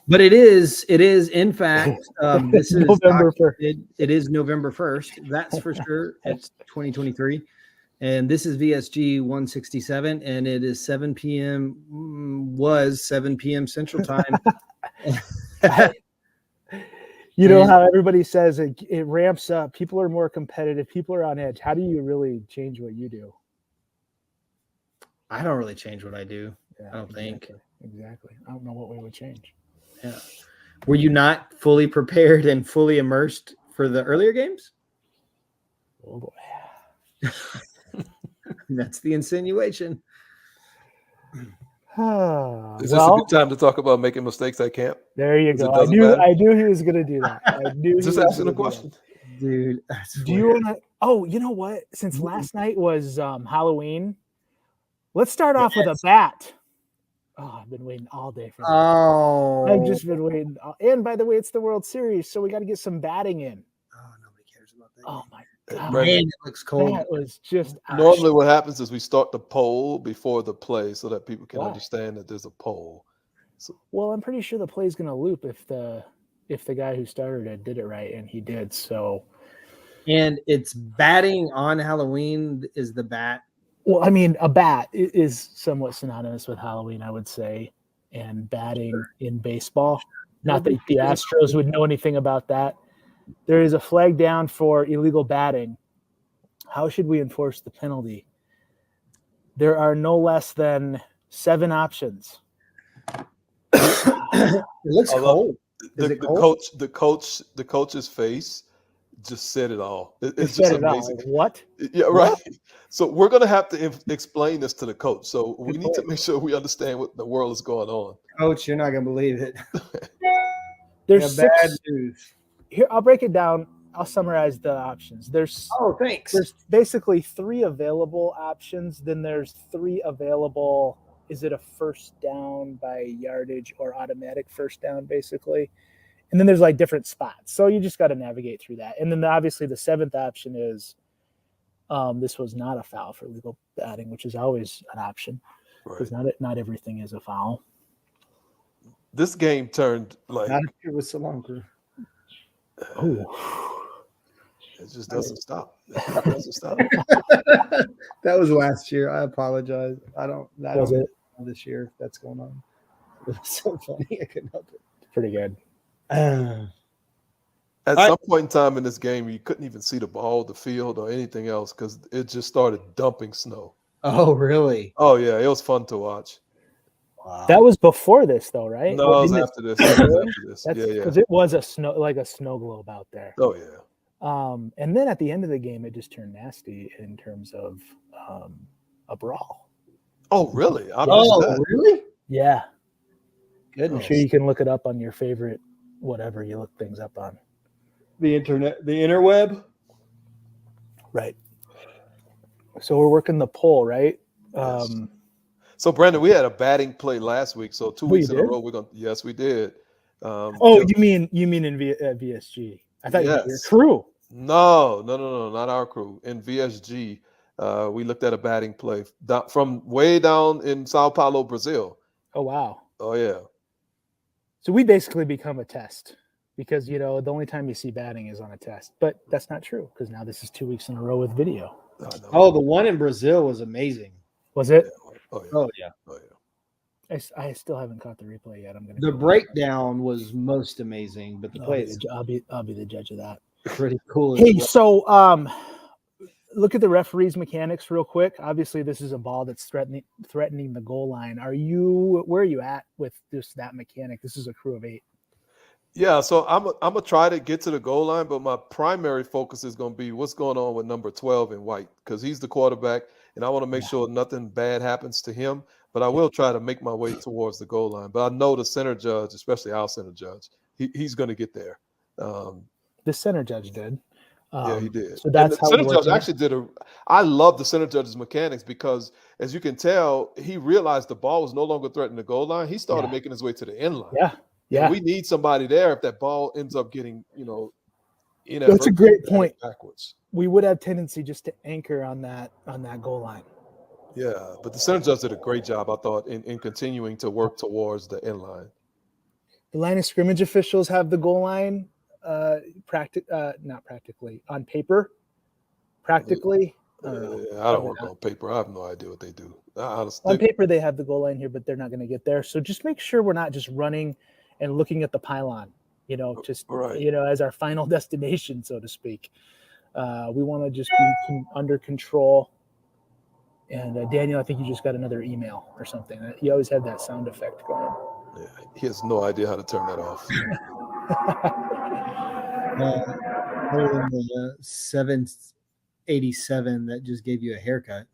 But it is in fact, this is November 1st. it is November 1st. That's for sure. It's 2023. And this is VSG 167, and it is 7 p.m. Was 7 p.m. Central Time. You know how everybody says it ramps up. People are more competitive. People are on edge. How do you really change what you do? I don't really change what I do. Yeah, I don't think. Exactly. I don't know what we would change. Yeah. Were you not fully prepared and fully immersed for the earlier games? Oh boy. That's the insinuation. Is this a good time to talk about making mistakes at camp? There you go. I knew he was going to do that. I knew. Just asking a question, dude. Do you want to? Oh, you know what? Since last night was Halloween, let's start off with a bat. Oh, I've been waiting all day for that. Oh, I've just been waiting. And by the way, it's the World Series, so we got to get some batting in. Oh, nobody cares about that. Oh my God, man, it looks cold. That was just normally what happens is we start the poll before the play so that people can understand that there's a poll. So, well, I'm pretty sure the play's going to loop if the guy who started it did it right, and he did. So, and it's batting on Halloween is the bat. Well, I mean, a bat is somewhat synonymous with Halloween, I would say, and batting in baseball. Not that the Astros would know anything about that. There is a flag down for illegal batting. How should we enforce the penalty? There are no less than 7 options. It looks cold. The coach's face just said it all. It's just amazing. What? Yeah, right. What? So we're going to have to explain this to the coach. So we need to make sure we understand what the world is going on. Coach, you're not going to believe it. There's bad news. Here, I'll break it down. I'll summarize the options. Thanks. There's basically 3 available options. Then there's 3 available. Is it a first down by yardage or automatic first down, basically? And then there's like different spots. So you just got to navigate through that. And then obviously the 7th option is this was not a foul for legal batting, which is always an option because not everything is a foul. This game turned like not if it was Solanker. Oh, it just doesn't stop. It doesn't stop. That was last year. I apologize. I don't know this year if that's going on. It was so funny. I couldn't help it. Pretty good. At some point in time in this game, you couldn't even see the ball, the field, or anything else because it just started dumping snow. Oh, really? Oh, yeah. It was fun to watch. Wow. That was before this, though, right? No, it was after this. Yeah. Because it was a snow globe out there. Oh, yeah. And then at the end of the game, it just turned nasty in terms of a brawl. Oh, really? Really? Yeah. Goodness. I'm sure you can look it up on your favorite whatever you look things up on. The internet, the interweb. Right. So we're working the poll, right? Yes. So Brandon, we had a batting play last week. So 2 weeks in a row, yes, we did. You mean in VSG? I thought you meant your crew. No, not our crew. In VSG, we looked at a batting play from way down in Sao Paulo, Brazil. Oh wow. Oh yeah. So we basically become a test because the only time you see batting is on a test, but that's not true because now this is 2 weeks in a row with video. Oh, the one in Brazil was amazing. Was it? Oh yeah. I still haven't caught the replay yet. The breakdown was most amazing, but the play I'll be the judge of that. Pretty cool. Hey, so look at the referee's mechanics real quick. Obviously, this is a ball that's threatening the goal line. Where are you at with just that mechanic? This is a crew of 8. Yeah, so I'm gonna try to get to the goal line, but my primary focus is gonna be what's going on with number 12 in white because he's the quarterback, and I want to make sure nothing bad happens to him. But I will try to make my way towards the goal line. But I know the center judge, especially our center judge, he's going to get there. The center judge did. Yeah, he did. So that's how the center judge actually did I love the center judge's mechanics because, as you can tell, he realized the ball was no longer threatening the goal line. He started making his way to the end line. Yeah. And we need somebody there if that ball ends up getting, that's a great point. Backwards. We would have tendency just to anchor on that goal line. Yeah, but the center judge did a great job, I thought, in continuing to work towards the end line. The line of scrimmage officials have the goal line not practically on paper. Practically, I don't know. I don't work on paper. I have no idea what they do. Honestly, On paper, they have the goal line here, but they're not going to get there. So just make sure we're not just running and looking at the pylon, just right. as our final destination, so to speak. We want to just be under control. And Daniel, I think you just got another email or something. You always have that sound effect going. Yeah, he has no idea how to turn that off. Other than the 787 that just gave you a haircut.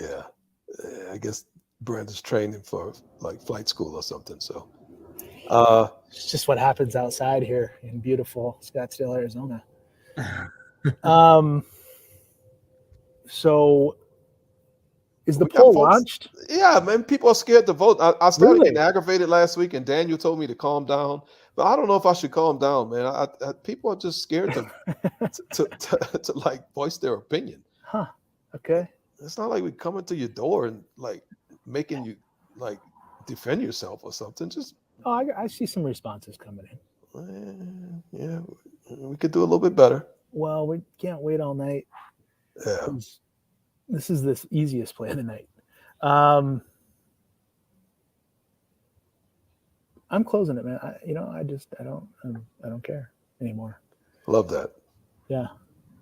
Yeah, I guess Brandon's training for like flight school or something. So, it's just what happens outside here in beautiful Scottsdale, Arizona. So is the poll launched? Yeah, man, people are scared to vote. I started getting aggravated last week, and Daniel told me to calm down, but I don't know if I should calm down, man. People are just scared to like voice their opinion. Huh. Okay. It's not like we come into your door and like making you like defend yourself or something. Just I see some responses coming in. Yeah, we could do a little bit better. Well, we can't wait all night. Yeah. This is the easiest play of the night. I'm closing it, man. I don't care anymore. Love that. Yeah.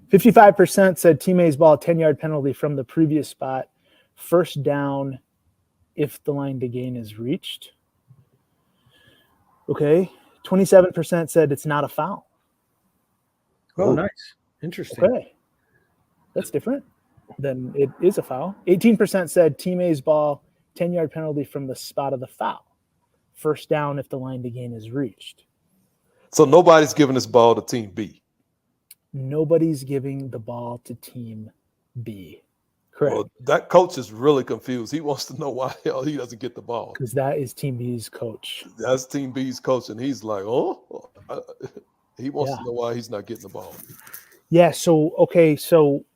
55% said Team A's ball, 10-yard penalty from the previous spot. First down if the line to gain is reached. Okay. 27% said it's not a foul. Oh, nice. Interesting. Okay. That's different. Then it is a foul. 18% said Team A's ball, 10-yard penalty from the spot of the foul. First down if the line to gain is reached. So nobody's giving this ball to Team B. Nobody's giving the ball to Team B. Correct. Well, that coach is really confused. He wants to know why he doesn't get the ball. Because that is Team B's coach. That's Team B's coach, and he's like, he wants to know why he's not getting the ball. Yeah. So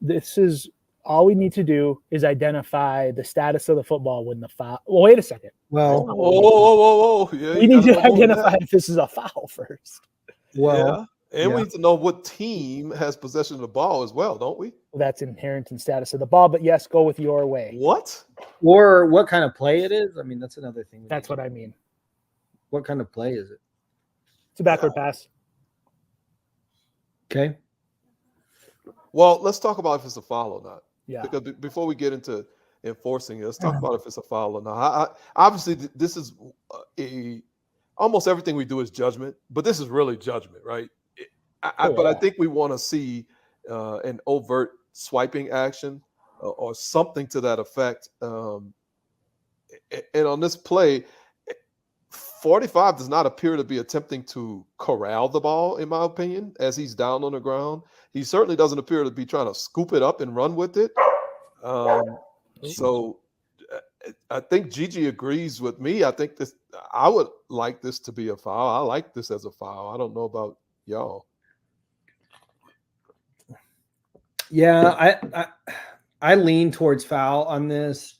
this is all we need to do is identify the status of the football when the foul. Well, wait a second. Well, whoa. Yeah, we need to identify if this is a foul first. Well, and we need to know what team has possession of the ball as well, don't we? Well, that's inherent in status of the ball, but yes, go with your way. What? Or what kind of play it is? I mean, that's another thing. That's what I mean. What kind of play is it? It's a backward pass. Okay. Well, let's talk about if it's a foul or not. Yeah. Because before we get into enforcing it, let's talk about if it's a foul or not. Obviously, this is almost everything we do is judgment, but this is really judgment, right? But I think we want to see an overt swiping action or something to that effect. And on this play, 45 does not appear to be attempting to corral the ball, in my opinion, as he's down on the ground. He certainly doesn't appear to be trying to scoop it up and run with it. So I think Gigi agrees with me. I think I would like this to be a foul. I like this as a foul. I don't know about y'all. Yeah, I lean towards foul on this.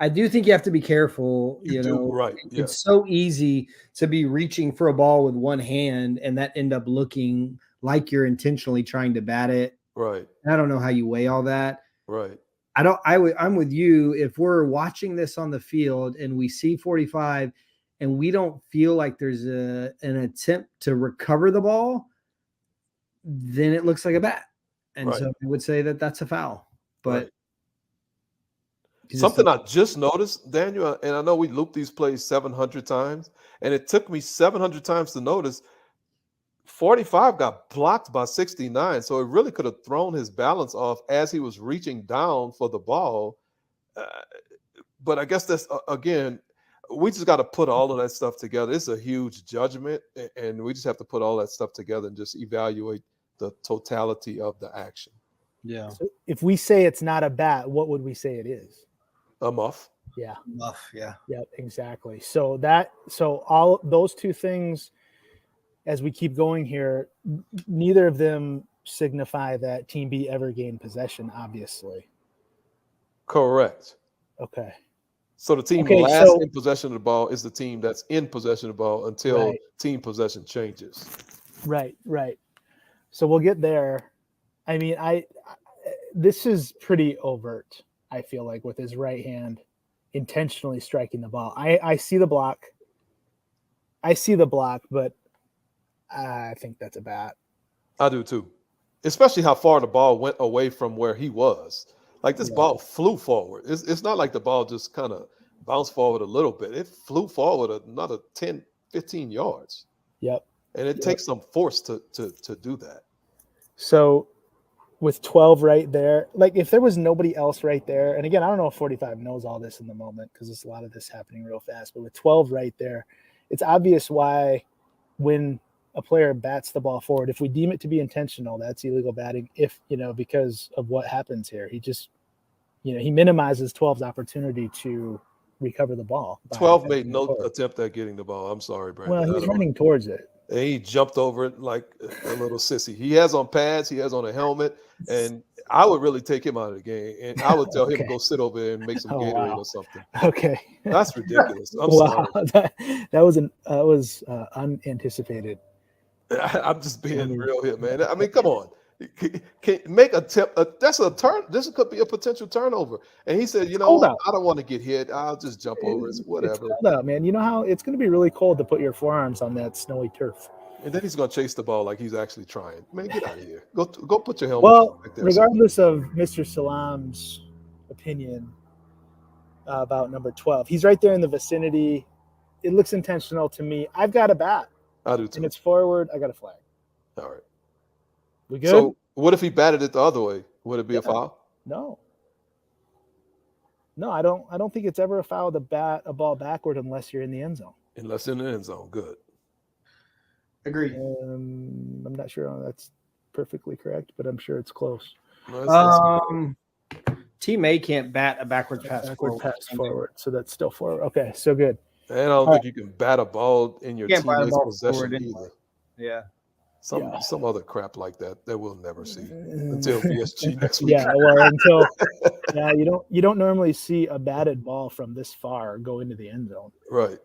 I do think you have to be careful. You know, right? Yeah. It's so easy to be reaching for a ball with one hand and that end up looking like you're intentionally trying to bat it. Right. I don't know how you weigh all that. Right. I'm with you. If we're watching this on the field and we see 45 and we don't feel like there's an attempt to recover the ball, then it looks like a bat. And so I would say that that's a foul. But something I just noticed, Daniel, and I know we looped these plays 700 times, and it took me 700 times to notice 45 got blocked by 69. So it really could have thrown his balance off as he was reaching down for the ball. But I guess that's, again, we just got to put all of that stuff together. It's a huge judgment, and we just have to put all that stuff together and just evaluate the totality of the action. Yeah. So if we say it's not a bat, what would we say it is? A muff. Yeah. Muff. Yeah. Yeah, exactly. So all those two things, as we keep going here, neither of them signify that Team B ever gained possession, obviously. Correct. Okay. So the team Okay, last so- in possession of the ball is the team that's in possession of the ball until Right. team possession changes. Right. So we'll get there. I mean, this is pretty overt, I feel like, with his right hand intentionally striking the ball. I see the block. But I think that's a bat. I do too, especially how far the ball went away from where he was. Like this Yeah. ball flew forward. It's not like the ball just kind of bounced forward a little bit. It flew forward another 10, 15 yards. Yep. And it takes some force to do that. So with 12 right there, like if there was nobody else right there, and again, I don't know if 45 knows all this in the moment because there's a lot of this happening real fast, but with 12 right there, it's obvious why when a player bats the ball forward, if we deem it to be intentional, that's illegal batting. If, because of what happens here, he just, he minimizes 12's opportunity to recover the ball. 12 made no attempt at getting the ball. I'm sorry, Brandon. Well, he's running towards it. And he jumped over it like a little sissy. He has on pads, he has on a helmet, and I would really take him out of the game. And I would tell him to go sit over there and make some Gatorade or something. Okay. That's ridiculous. I'm sorry. That was unanticipated. I'm just being real here, man. I mean, come on. Can make a tip. That's a turn. This could be a potential turnover. And he said, I don't want to get hit. I'll just jump over it. Whatever. It's cold out, man. You know how it's going to be really cold to put your forearms on that snowy turf. And then he's going to chase the ball like he's actually trying. Man, get out of here. Go put your helmet Well, on right there. regardless of Mr. Salam's opinion about number 12, he's right there in the vicinity. It looks intentional to me. I've got a bat. I do too. And it's forward. I got a flag. All right. We good? So what if he batted it the other way? Would it be a foul? No, I don't think it's ever a foul to bat a ball backward unless you're in the end zone. Unless in the end zone. Good. Agreed. I'm not sure that's perfectly correct, but I'm sure it's close. Team A can't bat a backwards pass forward. So that's still forward. Okay, so good. And I don't think you can bat a ball in your teammate's possession either. Yeah. Some other crap like that we'll never see until PSG next week. Yeah, well, you don't normally see a batted ball from this far go into the end zone. Right.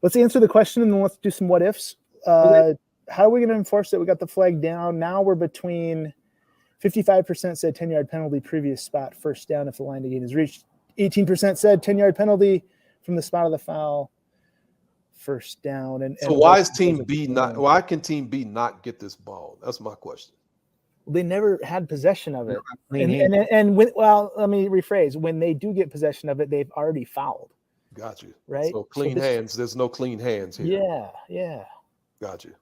Let's answer the question and then let's do some what ifs. How are we going to enforce it? We got the flag down. Now we're between 55% said 10-yard penalty, previous spot, first down if the line to gain is reached. 18% said 10-yard penalty from the spot of the foul, first down. And so why is Team B not? Why can Team B not get this ball? That's my question. They never had possession of it. And let me rephrase. When they do get possession of it, they've already fouled. Got you. Right. So clean hands. There's no clean hands here. Yeah. Got you.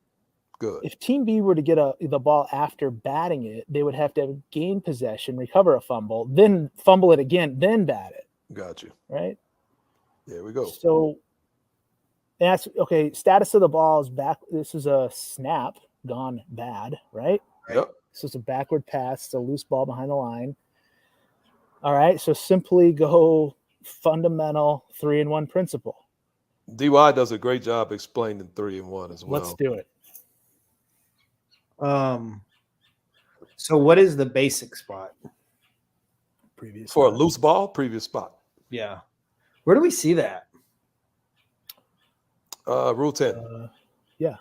Good. If Team B were to get the ball after batting it, they would have to gain possession, recover a fumble, then fumble it again, then bat it. Got you. Right. There we go. So that's okay. Status of the ball is back. This is a snap gone bad, right? Yep. This is a backward pass. It's a loose ball behind the line. All right. So simply go fundamental 3-and-1 principle. DY does a great job explaining 3-and-1 as well. Let's do it. So what is the basic spot? Previous for spot. a loose ball, previous spot. Yeah. Where do we see that? Rule 10. Yeah.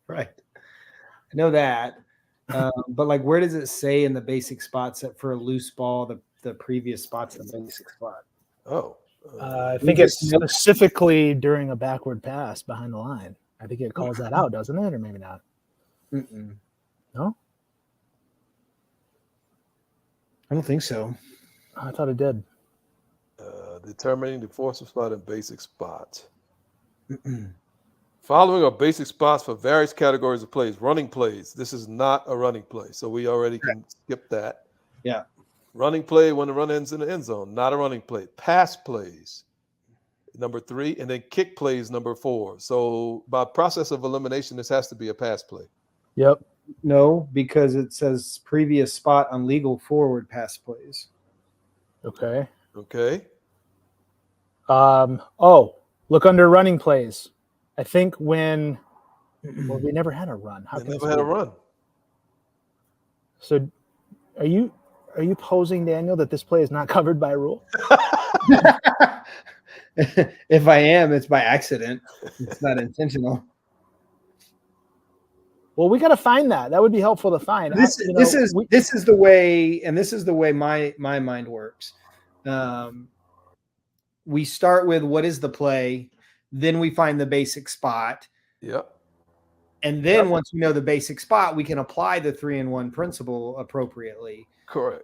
Right. I know that. But like, where does it say in the basic spots that for a loose ball, the previous spot's the basic spot? Oh. I think it's specifically during a backward pass behind the line. I think it calls that out, doesn't it? Or maybe not. Mm-mm. No? I don't think so. I thought it did. Determining the force spot and basic spot. Following are basic spots for various categories of plays. Running plays. This is not a running play, so we already can skip that. Yeah. Running play when the run ends in the end zone. Not a running play. Pass plays. Number 3, and then kick plays number 4. So by process of elimination, this has to be a pass play. Yep. No, because it says previous spot on legal forward pass plays. Okay. Okay. Look under running plays. I think when we never had a run. They never had a run. So are you Are you posing, Daniel, that this play is not covered by rule? If I am, it's by accident. It's not intentional. Well, we got to find that. That would be helpful to find. This is the way, and this is the way my mind works. We start with what is the play, then we find the basic spot. Yep. And then once we know the basic spot, we can apply the 3-in-1 principle appropriately. Correct.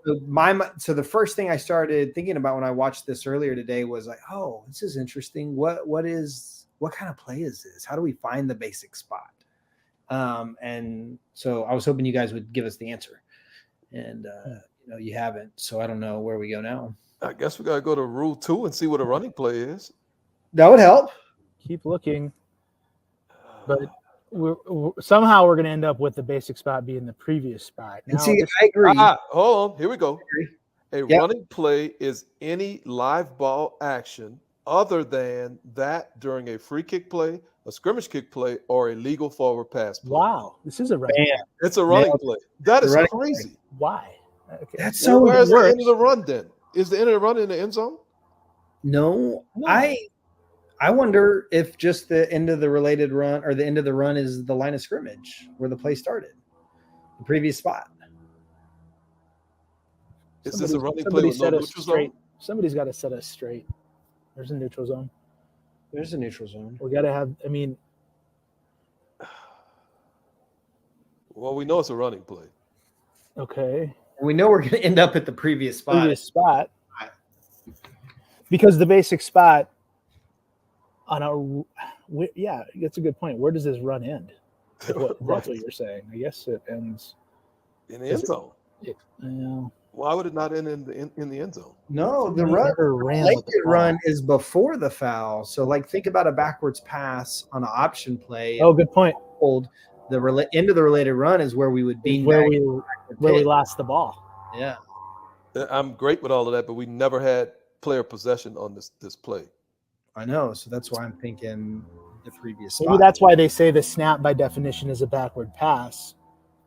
So the first thing I started thinking about when I watched this earlier today was like, oh, this is interesting. What kind of play is this? How do we find the basic spot? And so I was hoping you guys would give us the answer. And you haven't. So I don't know where we go now. I guess we gotta go to rule 2 and see what a running play is. That would help. Keep looking. But somehow we're going to end up with the basic spot being the previous spot. Now, see, I agree. Hold on. Here we go. Running play is any live ball action other than that during a free kick play, a scrimmage kick play, or a legal forward pass play. Wow. This is a running play. It's a running play. That is crazy. Play. Why? Okay. That's so weird. Where's the end of the run then? Is the end of the run in the end zone? No. I wonder if just the end of the related run or the end of the run is the line of scrimmage where the play started, the previous spot. Is this a running play with no neutral zone? Somebody's got to set us straight. There's a neutral zone. There's a neutral zone. We got to have, well, we know it's a running play. Okay. We know we're going to end up at the previous spot. Because the basic spot that's a good point. Where does this run end? That's what you're saying. I guess it ends in the end zone. Why would it not end in the end zone? No, the run is before the foul. So, like, think about a backwards pass on an option play. Oh, good point. The end of the related run is where we would be where we lost the ball. Yeah, I'm great with all of that, but we never had player possession on this play. I know, so that's why I'm thinking the previous spot. Maybe that's why they say the snap by definition is a backward pass.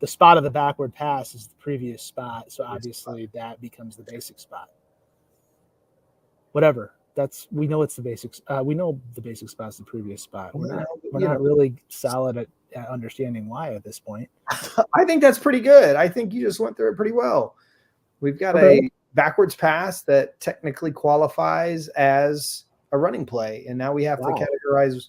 The spot of the backward pass is the previous spot, so obviously that becomes the basic spot. Whatever. We know it's the basics. We know the basic spot is the previous spot. We're not really solid at understanding why at this point. I think that's pretty good. I think you just went through it pretty well. We've got a backwards pass that technically qualifies as a running play, and now we have to categorize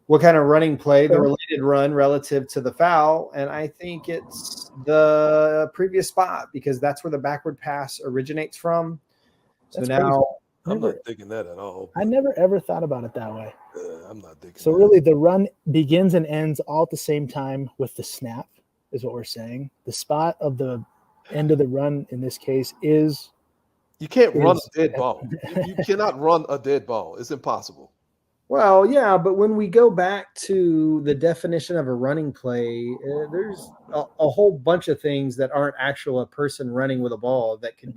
what kind of running play, the related run relative to the foul, and I think it's the previous spot because that's where the backward pass originates from. So now I'm not thinking that at all. I never ever thought about it that way. I'm not thinking. So really, the run begins and ends all at the same time with the snap, is what we're saying. The spot of the end of the run in this case is. You can't run a dead ball. You cannot run a dead ball. It's impossible. Well, yeah, but when we go back to the definition of a running play, there's a whole bunch of things that aren't a person running with a ball that could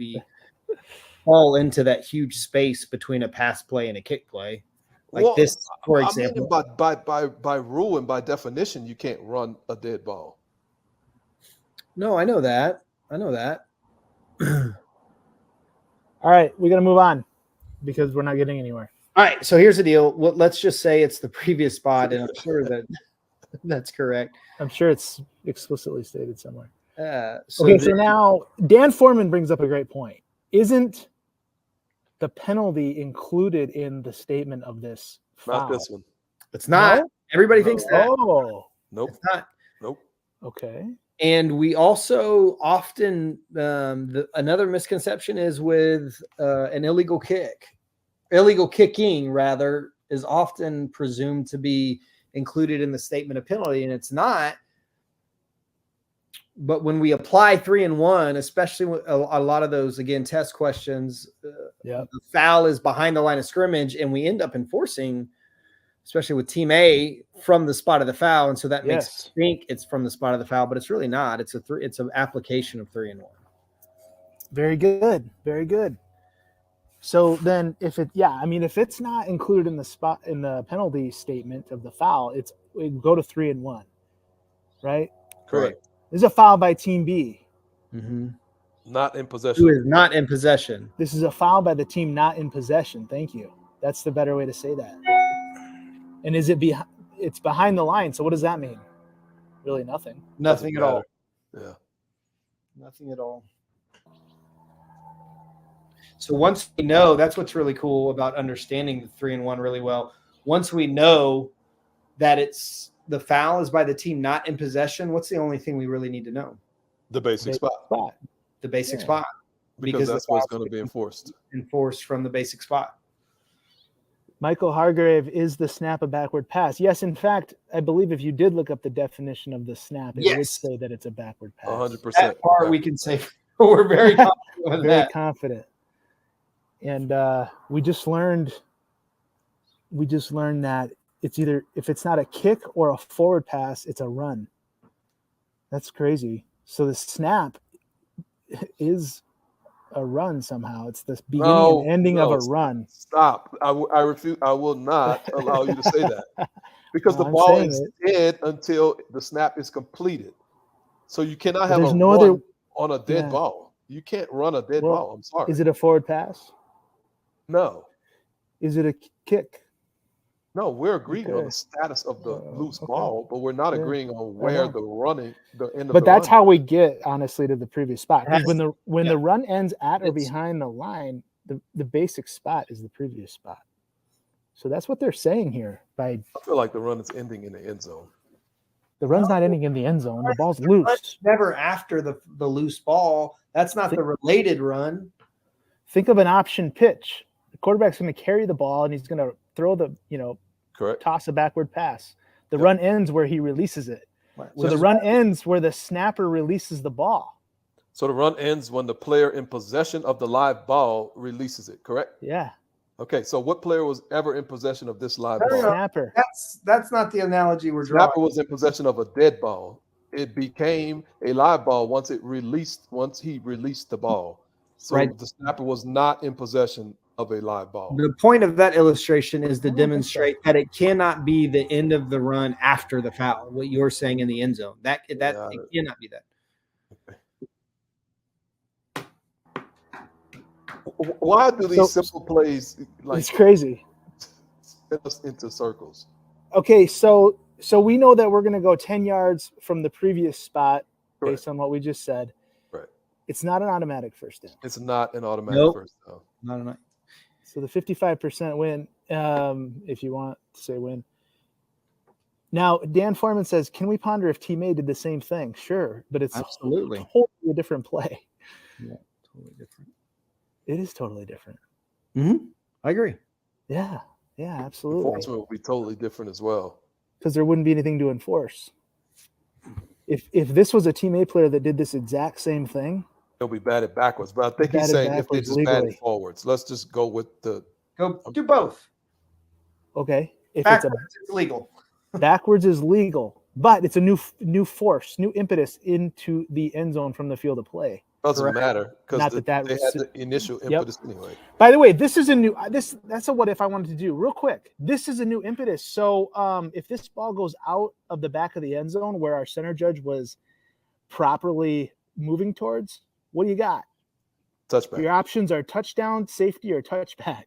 fall into that huge space between a pass play and a kick play. Like this, for example. By rule and by definition, you can't run a dead ball. No, I know that. All right, we got to move on because we're not getting anywhere. All right, so here's the deal. Well, let's just say it's the previous spot, and I'm sure that's correct. I'm sure it's explicitly stated somewhere. So now Dan Foreman brings up a great point. Isn't the penalty included in the statement of this foul? Not this one. It's not. No? Everybody thinks that. Oh. Nope. It's not. Nope. Okay. And we also often another misconception is with an illegal kick. Illegal kicking, rather, is often presumed to be included in the statement of penalty, and it's not. But when we apply 3-in-1, especially with a lot of those, again, test questions, the foul is behind the line of scrimmage, and we end up enforcing, especially with Team A, from the spot of the foul, and so that makes us think it's from the spot of the foul, but it's really not. It's an application of 3-in-1. Very good. Very good. So then if it's not included in the penalty statement of the foul, we go to 3-in-1, right? Correct. There's a foul by Team B. Mm-hmm. Not in Who possession. is not in possession. This is a foul by the team not in possession. Thank you. That's the better way to say that. And is it it's behind the line. So what does that mean? Really nothing. Nothing at all. Yeah. Nothing at all. So once we know, that's what's really cool about understanding the 3-and-1 really well. Once we know that it's the foul is by the team not in possession, what's the only thing we really need to know? The basic spot. The basic Yeah. spot. Because that's the what's foul going to be enforced. enforced from the basic spot. Michael Hargrave, is the snap a backward pass? Yes, in fact, I believe if you did look up the definition of the snap, it would Yes. say that it's a backward pass. 100%. That part we can say we're very confident with Very that. confident. And we just learned that it's either, if it's not a kick or a forward pass, it's a run. That's crazy. So the snap is a run somehow. It's the beginning and ending of a run. Stop. I refuse. I will not allow you to say that. Because No, the I'm ball saying is dead until the snap is completed. So you cannot have there's a no run other- on a dead Yeah. ball. You can't run a dead Well, ball. I'm sorry. Is it a forward pass? No. Is it a kick? No, we're agreeing on Okay. the status of the loose Okay. ball, but we're not Yeah, agreeing on where know. the end of But the that's run. how we get, honestly, to the previous spot. Because Has- when the run ends at or It's- behind the line, the basic spot is the previous spot. So that's what they're saying here. By I feel like the run is ending in the end zone. the run's not ending in the end zone, the ball's loose. Never after the loose ball. That's not the related run. Think of an option pitch. The quarterback's going to carry the ball and he's going to throw Correct. toss a backward pass. The Yep. run ends where he releases it. So the run ends where the snapper releases the ball. So the run ends when the player in possession of the live ball releases it, correct? Yeah. Okay, so what player was ever in possession of this live I don't ball? know. Snapper. That's not the analogy we're drawing. Snapper was in possession of a dead ball. It became a live ball once he released the ball. So Right. the snapper was not in possession of a live ball. The point of that illustration is to I don't think so. demonstrate that it cannot be the end of the run after the foul. What you're saying in the end zone, that it cannot be that. Why do these So- simple plays like It's crazy. spin us into circles? Okay, so we know that we're going to go 10 yards from the previous spot based on what we just said. Right. It's not an automatic first down. It's not an automatic Nope. first down. No. So the 55% win, if you want to say win. Now, Dan Foreman says, can we ponder if Team A did the same thing? Sure, but it's Absolutely. totally a different play. Yeah, totally different. It is totally different. I agree. Yeah, absolutely. Enforcement will be totally different as well. Because there wouldn't be anything to enforce. If this was a Team A player that did this exact same thing, It'll be batted backwards, but I think he's Batted saying if they backwards just bat legally. it forwards. Let's just go with the Go do both. okay, if Backwards, it's legal. backwards is legal, but it's a new force, new impetus into the end zone from the field of play. doesn't Correct. matter because Not they that had was- the initial Yep. impetus anyway. By the way, this is a new that's a what if I wanted to do real quick. This is a new impetus. So if this ball goes out of the back of the end zone where our center judge was properly moving towards, what do you got? Touchback. Your options are touchdown, safety, or touchback.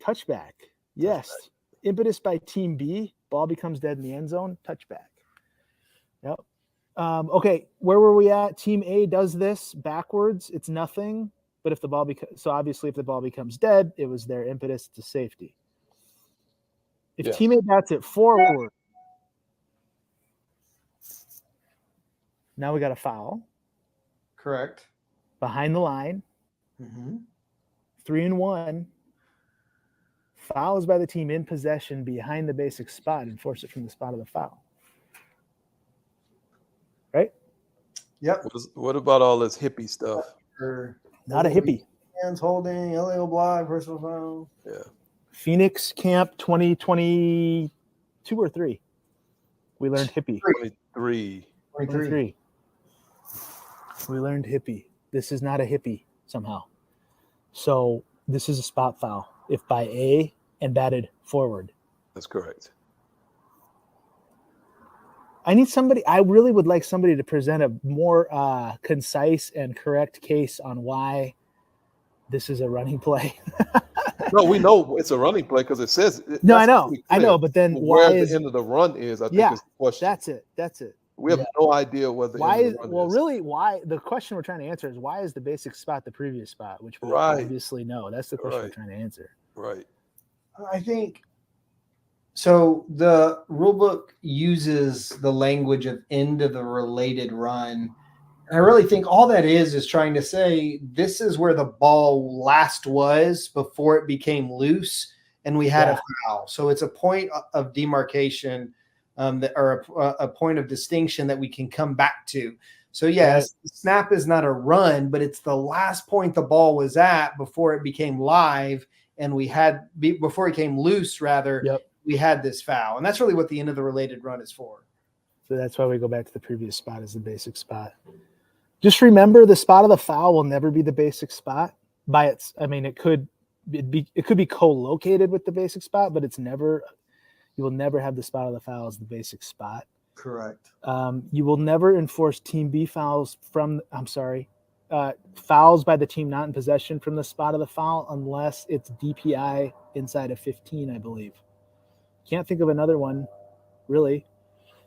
Touchback. Yes. Impetus by team B. Ball becomes dead in the end zone. Touchback. Yep. Okay. Where were we at? Team A does this backwards. It's nothing. But if the ball so obviously if the ball becomes dead, it was their impetus to safety. If Yes. team A bats it forward, now we got a foul Correct. behind the line. 3-and-1. Foul is by the team in possession behind the basic spot and force it from the spot of the foul. Right? Yep. What about all this hippie stuff? Not a hippie. Hands holding, LAO block, personal foul. Yeah. Phoenix Camp 2022 or 3. We learned hippie. 23. 23. We learned hippie. This is not a hippie somehow. So this is a spot foul. If by A and batted forward. That's correct. I need somebody. I really would like somebody to present a more concise and correct case on why this is a running play. No, we know it's a running play because it says. No, that's I know, pretty I clear. know, but then But why where is the end of the run is? I think Yeah, is the question. that's it. We have no idea what the Why end is of the run well is. really why the question we're trying to answer is why is the basic spot the previous spot, which we Right. obviously know. That's the question we're Right. trying to answer. Right. I think so. The rule book uses the language of end of the related run. And I really think all that is trying to say this is where the ball last was before it became loose and we had a foul. So it's a point of demarcation or a point of distinction that we can come back to. So yes, the snap is not a run, but it's the last point the ball was at before it became live. And we had before it came loose, rather, we had this foul. And that's really what the end of the related run is for. So that's why we go back to the previous spot as the basic spot. Just remember the spot of the foul will never be the basic spot by its. I mean, it could be co-located with the basic spot, but it's never. You will never have the spot of the foul as the basic spot. Correct. You will never enforce Team B fouls fouls by the team not in possession from the spot of the foul unless it's DPI inside of 15, I believe. Can't think of another one, really.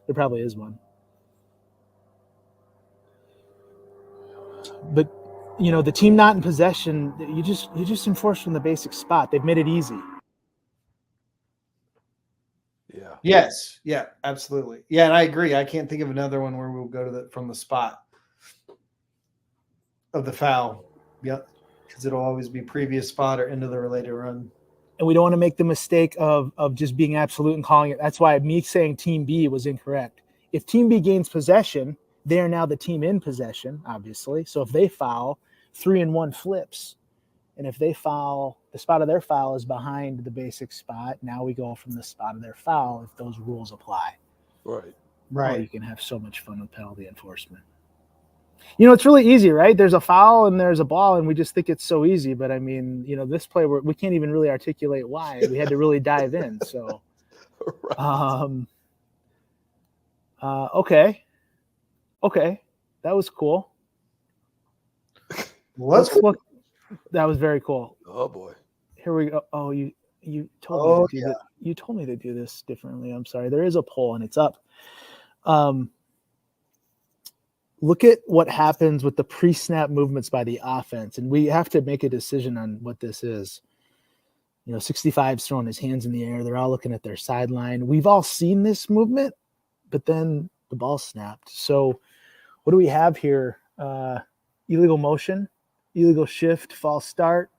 There probably is one. But the team not in possession, you just enforce from the basic spot. They've made it easy. Yeah. Yes. Yeah, absolutely. Yeah, and I agree. I can't think of another one where we'll go to from the spot of the foul. Yep. Because it'll always be previous spot or end of the related run. And we don't want to make the mistake of just being absolute and calling it. That's why me saying Team B was incorrect. If Team B gains possession, they are now the team in possession, obviously. So if they foul, 3-1 flips. And if they foul, the spot of their foul is behind the basic spot. Now we go from the spot of their foul if those rules apply. Right. Oh, you can have so much fun with penalty enforcement. It's really easy, right? There's a foul and there's a ball, and we just think it's so easy. But, I mean, this play, we can't even really articulate why. We had to really dive in. So, okay. Okay. That was cool. That was very cool. Oh, boy. Here we go. Oh, you told me to do this. You told me to do this differently. I'm sorry. There is a poll and it's up. Look at what happens with the pre-snap movements by the offense. And we have to make a decision on what this is. 65's throwing his hands in the air. They're all looking at their sideline. We've all seen this movement, but then the ball snapped. So what do we have here? Illegal motion, illegal shift, false start,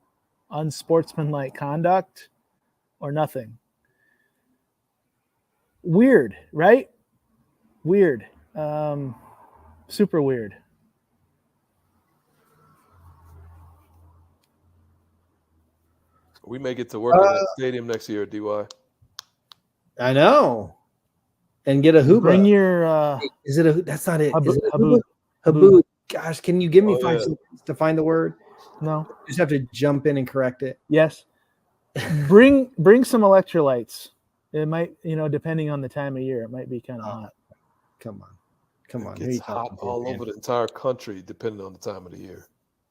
unsportsmanlike conduct, or nothing. Weird, right? Weird. Super weird. We may get to work in that stadium next year, DY. I know. And get a hoop. Bring your is it a that's not it. Is it a Haboob. Haboob. Gosh, can you give me 5 yeah. seconds to find the word? No. Just have to jump in and correct it. Yes. Bring some electrolytes. It might, depending on the time of year, it might be kind of hot. Come on. It's hot all over the entire country, depending on the time of the year.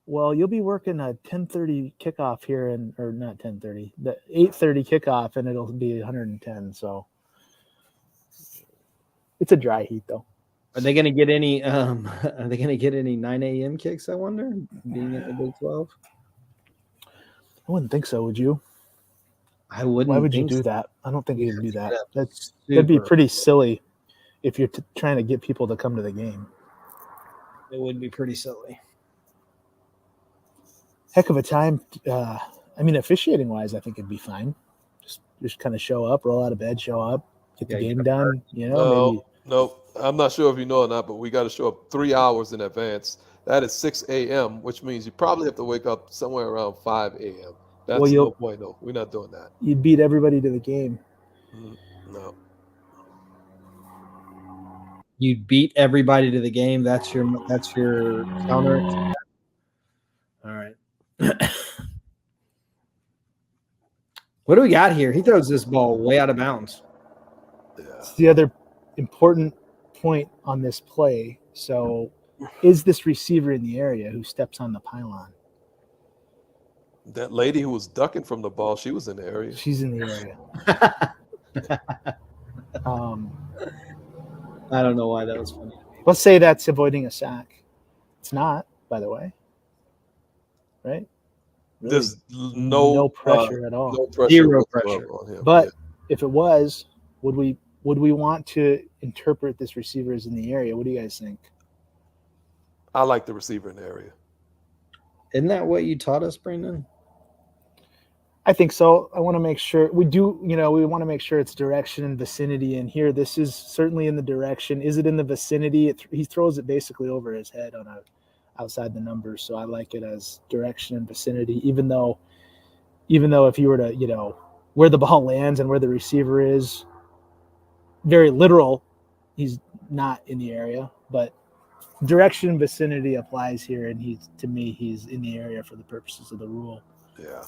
Well, you'll be working a 10:30 kickoff here, or not 10:30, the 8:30 kickoff, and it'll be 110. So it's a dry heat, though. Are they going to get any? Are they going to get any 9 a.m. kicks? I wonder. Being in the Big 12, I wouldn't think so. Would you? I wouldn't. Why would you do that? I don't think you'd do that. That'd be pretty silly if you're trying to get people to come to the game. It would be pretty silly. Heck of a time. Officiating wise, I think it'd be fine. Just kind of show up, roll out of bed, show up, get the game done. No, I'm not sure if you know or not, but we got to show up 3 hours in advance. That is 6 a.m., which means you probably have to wake up somewhere around 5 a.m. That's no point. No, we're not doing that. You'd beat everybody to the game. No. You'd beat everybody to the game. That's your counter. All right. What do we got here? He throws this ball way out of bounds. Yeah. It's the other important point on this play. So is this receiver in the area who steps on the pylon? That lady who was ducking from the ball, she was in the area. She's in the area. I don't know why that was funny. Let's say that's avoiding a sack. It's not, by the way. Right? Really, There's no pressure at all. No pressure. Zero whatsoever pressure. on him. But Yeah. if it was, would we want to interpret this receiver as in the area? What do you guys think? I like the receiver in the area. Isn't that what you taught us, Brandon? I think so. I want to make sure we do, we want to make sure it's direction and vicinity. And here, this is certainly in the direction. Is it in the vicinity? He throws it basically over his head outside the numbers. So I like it as direction and vicinity, even though if you were to, where the ball lands and where the receiver is, very literal, he's not in the area, but direction and vicinity applies here. And he's in the area for the purposes of the rule. Yeah.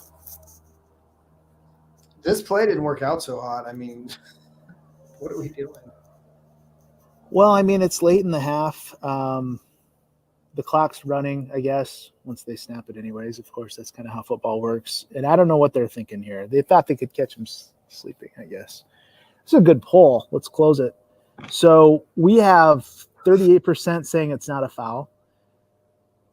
This play didn't work out so hot. I mean, what are we doing? Well, I mean, it's late in the half. The clock's running, I guess, once they snap it anyways. Of course, that's kind of how football works. And I don't know what they're thinking here. They thought they could catch him sleeping, I guess. It's a good poll. Let's close it. So we have 38% saying it's not a foul.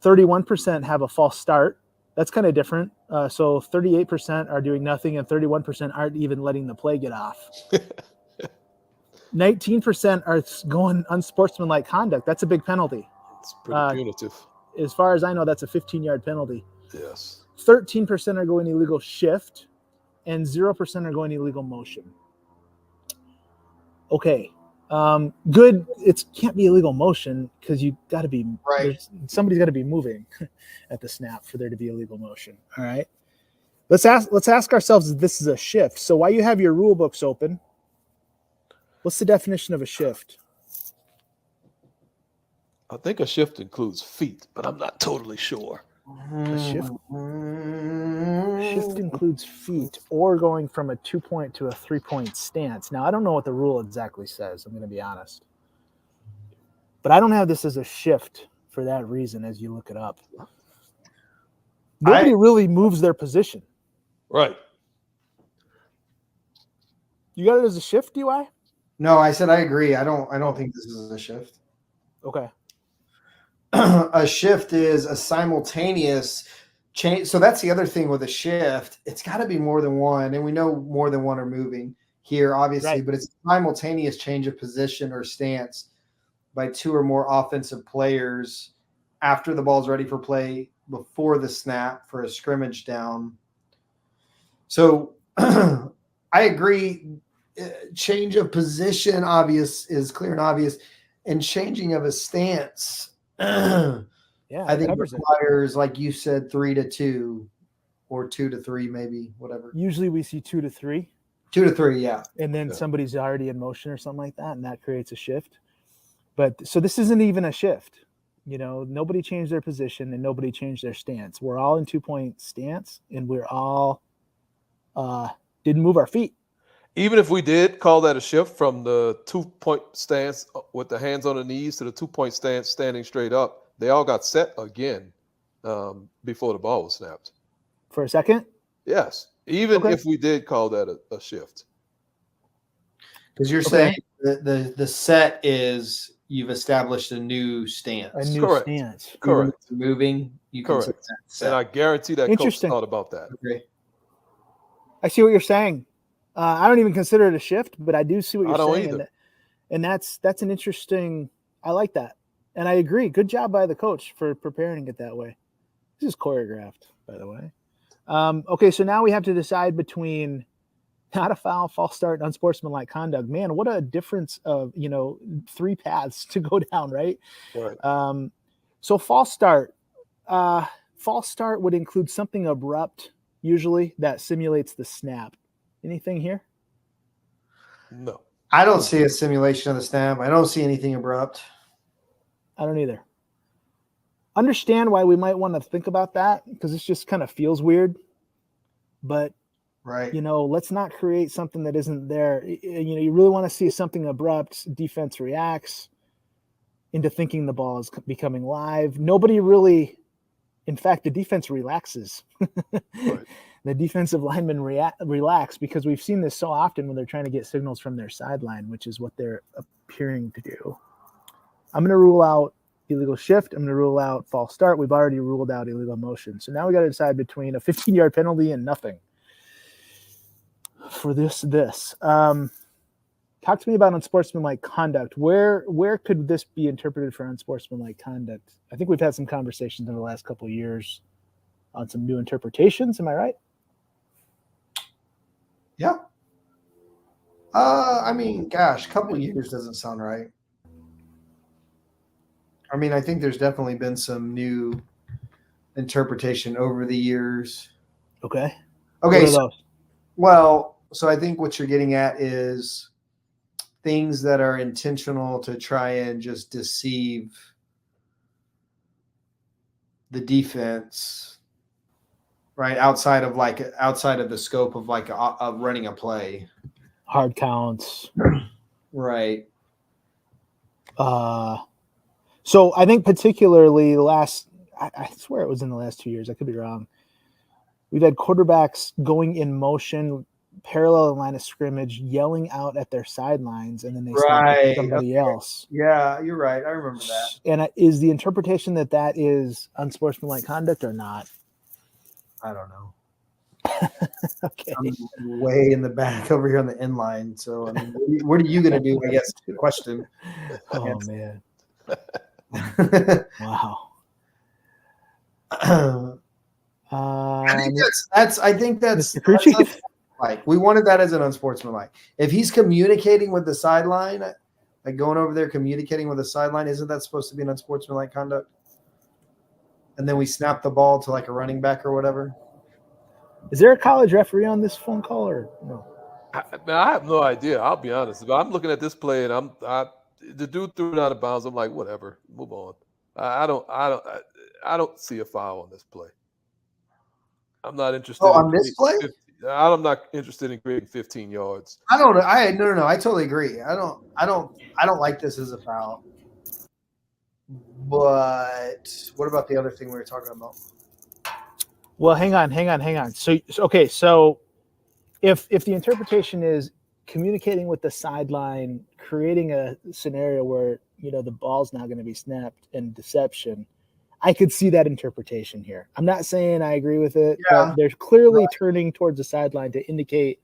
31% have a false start. That's kind of different. So 38% are doing nothing and 31% aren't even letting the play get off. 19% are going unsportsmanlike conduct. That's a big penalty. It's pretty punitive. As far as I know, that's a 15-yard penalty. Yes. 13% are going illegal shift and 0% are going illegal motion. Okay. Good. It can't be illegal motion because you got to be right. Somebody's got to be moving at the snap for there to be illegal motion. All right. Let's ask ourselves if this is a shift. So while you have your rule books open, what's the definition of a shift? I think a shift includes feet, but I'm not totally sure. A shift includes feet or going from a 2-point to a 3-point stance. Now, I don't know what the rule exactly says. I'm going to be honest. But I don't have this as a shift for that reason as you look it up. Nobody really moves their position. Right. You got it as a shift, DY? No, I said I agree. I don't think this is a shift. Okay. A shift is a simultaneous change. So that's the other thing with a shift. It's got to be more than one. And we know more than one are moving here, obviously, right. But it's a simultaneous change of position or stance by two or more offensive players after the ball's ready for play before the snap for a scrimmage down. So I agree. Change of position is clear and obvious, and changing of a stance. I think requires, like you said, 3-2 or 2-3, maybe, whatever. Usually we see 2 to 3. 2 to 3, yeah. And then somebody's already in motion or something like that, and that creates a shift. But so this isn't even a shift. Nobody changed their position and nobody changed their stance. We're all in 2-point stance, and we're all didn't move our feet. Even if we did call that a shift from the 2-point stance with the hands on the knees to the 2-point stance standing straight up, they all got set again before the ball was snapped. For a second? Yes. Even if we did call that a shift. Because you're saying the set is you've established a new stance. A new stance. Correct. Moving, you can set that set. And I guarantee that coach thought about that. Okay. I see what you're saying. I don't even consider it a shift, but I do see what you're saying. Either. And that's an interesting – I like that. And I agree. Good job by the coach for preparing it that way. This is choreographed, by the way. Okay, so now we have to decide between not a foul, false start, and unsportsmanlike conduct. Man, what a difference of, 3 paths to go down, right? Right. So false start would include something abrupt, usually, that simulates the snap. Anything here? No. I don't see a simulation of the snap. I don't see anything abrupt. I don't either. Understand why we might want to think about that, because this just kind of feels weird. But, right. Let's not create something that isn't there. You really want to see something abrupt. Defense reacts. into thinking the ball is becoming live. Nobody really, in fact, the defense relaxes. Right. The defensive linemen relax because we've seen this so often when they're trying to get signals from their sideline, which is what they're appearing to do. I'm going to rule out illegal shift. I'm going to rule out false start. We've already ruled out illegal motion. So now we got to decide between a 15-yard penalty and nothing for this. Talk to me about unsportsmanlike conduct. Where could this be interpreted for unsportsmanlike conduct? I think we've had some conversations in the last couple of years on some new interpretations. Am I right? Yeah. I mean, gosh, a couple of years doesn't sound right. I mean, I think there's definitely been some new interpretation over the years. Okay. Okay. So I think what you're getting at is things that are intentional to try and just deceive the defense, right? Outside of the scope of like of running a play. Hard counts. Right. So I think particularly I swear it was in the last 2 years. I could be wrong. We've had quarterbacks going in motion, parallel line of scrimmage, yelling out at their sidelines, and then they snap at somebody else. Yeah, you're right. I remember that. And is the interpretation that is unsportsmanlike conduct or not? I don't know. Okay. I'm way in the back over here on the end line. So, I mean, what are you going to do? I guess question. Oh, man. Wow. I think that's like we wanted that as an unsportsmanlike. If he's communicating with the sideline, like going over there communicating with the sideline, isn't that supposed to be an unsportsmanlike conduct? And then we snap the ball to like a running back or whatever. Is there a college referee on this phone call or no? I have no idea. I'll be honest. But I'm looking at this play and the dude threw it out of bounds. I'm like, whatever, move on. I don't see a foul on this play. I'm not interested. On this play? I'm not interested in creating 15 yards. I don't know. No. I totally agree. I don't like this as a foul. But what about the other thing we were talking about? Well, hang on. So if the interpretation is communicating with the sideline, creating a scenario where the ball's not going to be snapped and deception, I could see that interpretation here. I'm not saying I agree with it, but they're clearly turning towards the sideline to indicate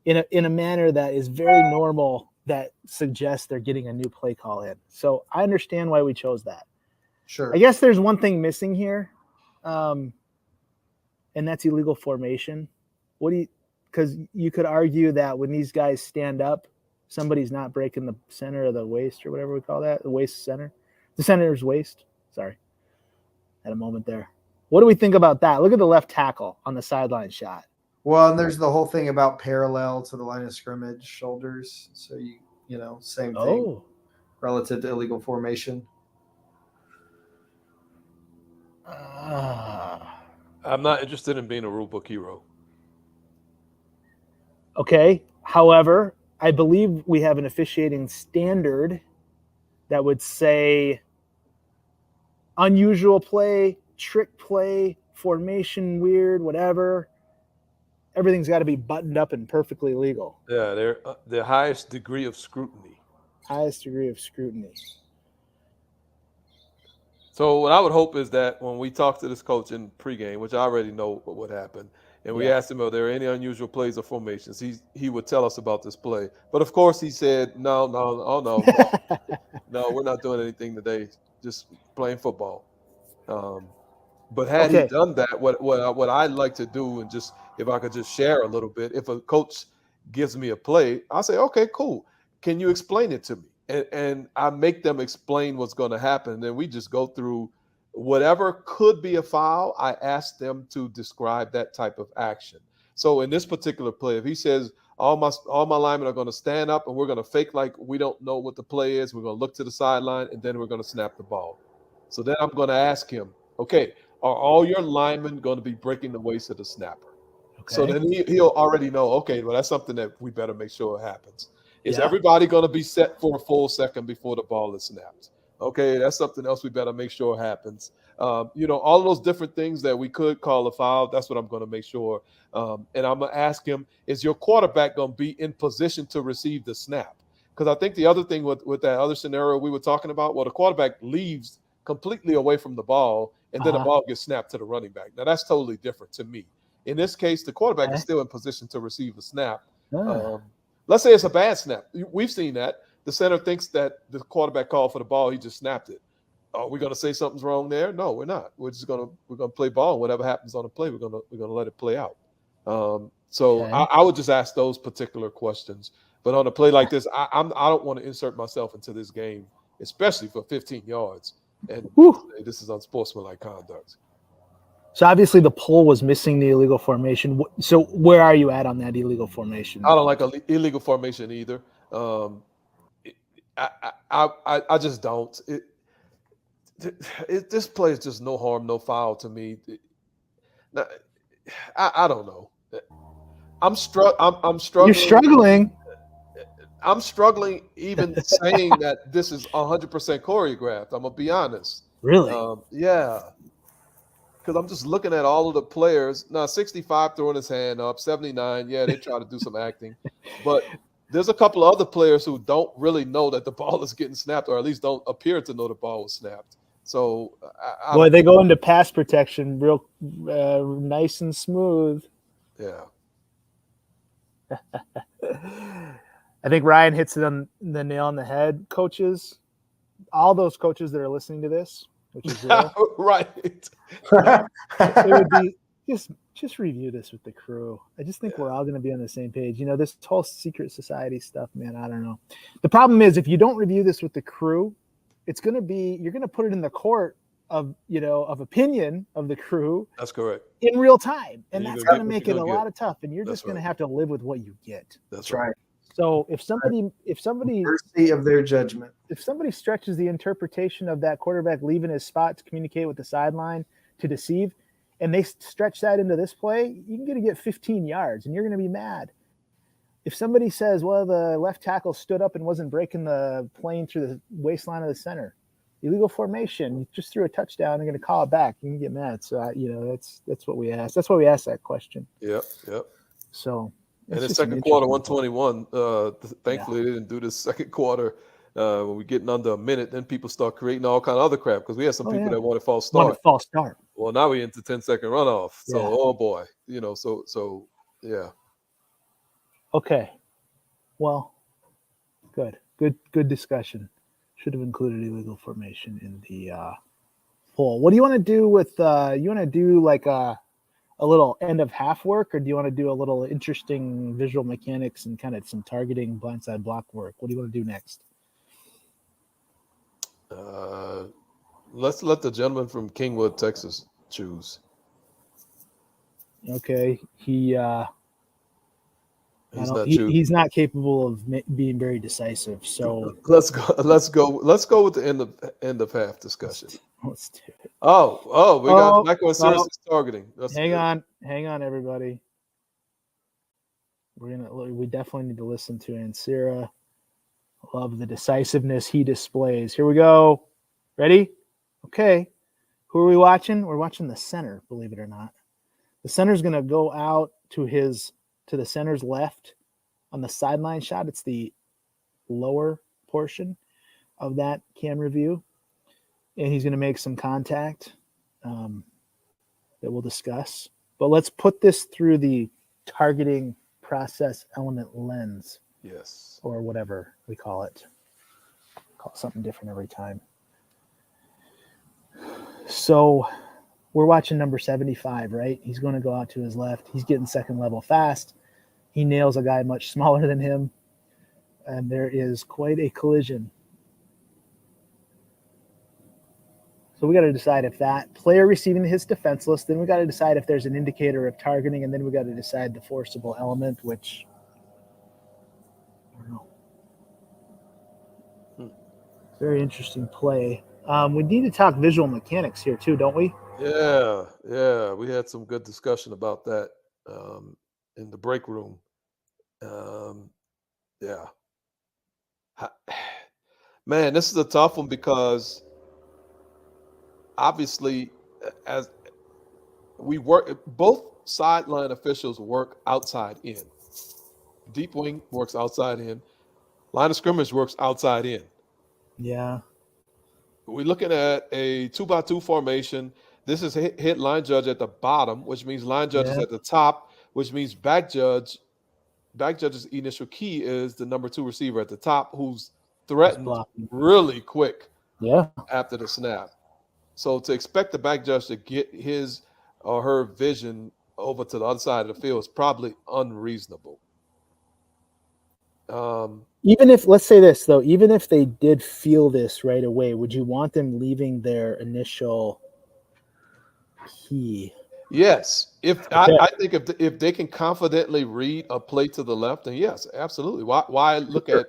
in a manner that is very normal that suggests they're getting a new play call in. So I understand why we chose that. Sure. I guess there's one thing missing here, and that's illegal formation. Because you could argue that when these guys stand up, somebody's not breaking the center of the waist or whatever we call that, the waist center. The center's waist. Sorry. Had a moment there. What do we think about that? Look at the left tackle on the sideline shot. Well, and there's the whole thing about parallel to the line of scrimmage shoulders. So same thing relative to illegal formation. I'm not interested in being a rule book hero. Okay. However, I believe we have an officiating standard that would say unusual play, trick play, formation weird, whatever. Everything's got to be buttoned up and perfectly legal. Yeah, they're the highest degree of scrutiny. Highest degree of scrutiny. So what I would hope is that when we talk to this coach in pregame, which I already know what would happen, and we asked him, are there any unusual plays or formations? He would tell us about this play. But of course he said, no, we're not doing anything today, just playing football. But had he done that, what I'd like to do, and just if I could just share a little bit, if a coach gives me a play, I'll say, okay, cool. Can you explain it to me? And I make them explain what's going to happen. And then we just go through whatever could be a foul. I ask them to describe that type of action. So in this particular play, if he says all my linemen are going to stand up and we're going to fake like we don't know what the play is, we're going to look to the sideline and then we're going to snap the ball. So then I'm going to ask him, okay, are all your linemen going to be breaking the waist of the snapper? Okay. So then he'll already know, okay, well, that's something that we better make sure happens. Is everybody going to be set for a full second before the ball is snapped? Okay, that's something else we better make sure happens. All of those different things that we could call a foul, that's what I'm going to make sure. And I'm going to ask him, is your quarterback going to be in position to receive the snap? Because I think the other thing with that other scenario we were talking about, well, the quarterback leaves completely away from the ball, and then the ball gets snapped to the running back. Now, that's totally different to me. In this case, the quarterback is still in position to receive the snap. Let's say it's a bad snap. We've seen that. The center thinks that the quarterback called for the ball, he just snapped it. Are we going to say something's wrong there? No, we're not. We're gonna play ball. Whatever happens on the play, we're gonna let it play out. I would just ask those particular questions. But on a play like this, I don't want to insert myself into this game, especially for 15 yards. And this is unsportsmanlike conduct. So obviously the poll was missing the illegal formation. So where are you at on that illegal formation? I don't like illegal formation either. I just don't. This play is just no harm, no foul to me. I don't know. I'm struggling. You're struggling. I'm struggling even saying that this is 100% choreographed. I'm gonna be honest. Really? Yeah. Because I'm just looking at all of the players. Now, 65 throwing his hand up, 79. Yeah, they try to do some acting, but there's a couple of other players who don't really know that the ball is getting snapped, or at least don't appear to know the ball was snapped. So, they go into pass protection real nice and smooth. Yeah. I think Ryan hits it on the nail on the head. Coaches, all those coaches that are listening to this, which is zero, right? It would be just review this with the crew. I just think we're all going to be on the same page. This whole secret society stuff, man. I don't know. The problem is if you don't review this with the crew, it's going to be you're going to put it in the court of opinion of the crew. That's correct. In real time, and that's going to make it a lot of tough. And you're just going to have to live with what you get. That's right. So if somebody mercy of their judgment, if somebody stretches the interpretation of that quarterback leaving his spot to communicate with the sideline to deceive, and they stretch that into this play, you're going to get 15 yards, and you're going to be mad. If somebody says, well, the left tackle stood up and wasn't breaking the plane through the waistline of the center, illegal formation, you just threw a touchdown, you're going to call it back. You can get mad. So, that's what we asked. That's why we asked that question. Yep. So. And in second quarter, 121, thankfully they didn't do this second quarter. When we're getting under a minute, then people start creating all kind of other crap because we had some people that wanted false start. Well, now we're into 10-second runoff. So, oh boy, so yeah. Okay. Well, good discussion. Should have included illegal formation in the poll. What do you want to do with? You want to do like a little end of half work, or do you want to do a little interesting visual mechanics and kind of some targeting blindside block work? What do you want to do next? Let's let the gentleman from Kingwood, Texas, choose. Okay, he's he's not capable of being very decisive. So let's go with the end of half discussion. Let's do it. Oh, we got Michael and Sirius targeting. Hang on, everybody. We definitely need to listen to Ansira. Love the decisiveness he displays. Here we go. Ready? Okay. Who are we watching? We're watching the center, believe it or not. The center's going to go out to the center's left on the sideline shot. It's the lower portion of that camera view. And he's going to make some contact that we'll discuss. But let's put this through the targeting process element lens. Yes. Or whatever we call it. Call it something different every time. So we're watching number 75, right? He's going to go out to his left. He's getting second level fast. He nails a guy much smaller than him. And there is quite a collision. So we got to decide if that player receiving hits defenseless, then we got to decide if there's an indicator of targeting, and then we got to decide the forcible element, which I don't know. Very interesting play. We need to talk visual mechanics here too, don't we? Yeah. We had some good discussion about that in the break room. Yeah. Man, this is a tough one because obviously, as we work, both sideline officials work outside in. Deep wing works outside in. Line of scrimmage works outside in. Yeah. We're looking at a 2-by-2 formation. This is hit line judge at the bottom, which means line judge is Yeah. at the top, which means back judge's initial key is the number 2 receiver at the top, who's threatened blocking. really quick Yeah. after the snap. So to expect the back judge to get his or her vision over to the other side of the field is probably unreasonable. Even if, let's say this though, even if they did feel this right away, would you want them leaving their initial key? Yes, Okay. I think if they can confidently read a play to the left, then yes, absolutely. Why look at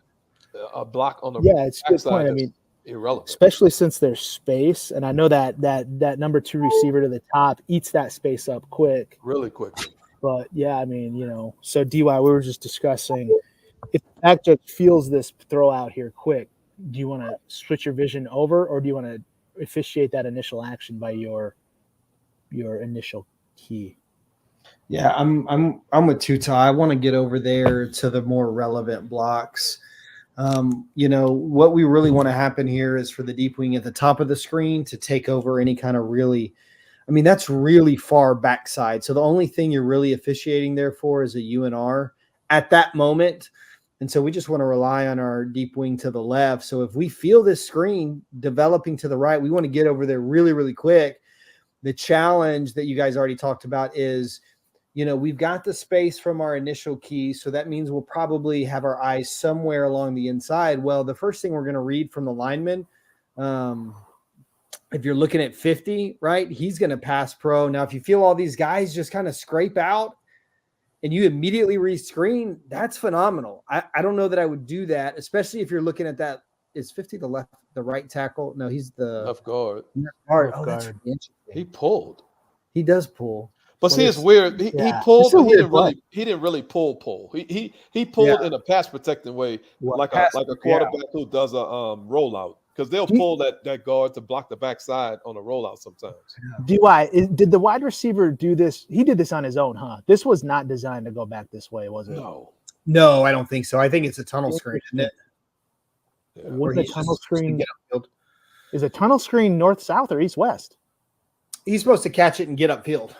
a block on the Yeah, it's a good backside point. I that's mean, irrelevant. especially since there's space, and I know that number 2 receiver to the top eats that space up quick. Really quickly. But yeah, I mean, so DY, we were just discussing if the back judge feels this throw out here quick, do you want to switch your vision over, or do you want to officiate that initial action by your initial key? Yeah, I'm with Tuta. I want to get over there to the more relevant blocks. What we really want to happen here is for the deep wing at the top of the screen to take over any kind of that's really far backside. So the only thing you're really officiating there for is a UNR at that moment. And so we just want to rely on our deep wing to the left. So if we feel this screen developing to the right, we want to get over there really, really quick. The challenge that you guys already talked about is, we've got the space from our initial key. So that means we'll probably have our eyes somewhere along the inside. Well, the first thing we're going to read from the lineman, if you're looking at 50, right, he's going to pass pro. Now, if you feel all these guys just kind of scrape out and you immediately rescreen, that's phenomenal. I don't know that I would do that, especially if you're looking at that. Is 50 the right tackle? No, he's the Left guard. guard. Left Oh, that's guard. interesting. He pulled. He does pull. But see, it's it's- weird. He yeah. pulled, It's a but he weird didn't really pull. He pulled in a pass protecting way, like pass- a quarterback who does a rollout. Because they'll pull that guard to block the backside on a rollout sometimes. DY, did the wide receiver do this? He did this on his own, huh? This was not designed to go back this way, was it? No, I don't think so. I think it's a tunnel screen, isn't it? Yeah. Wouldn't Where a he's tunnel just supposed to screen get upfield. is a tunnel screen north-south or east-west? He's supposed to catch it and get upfield.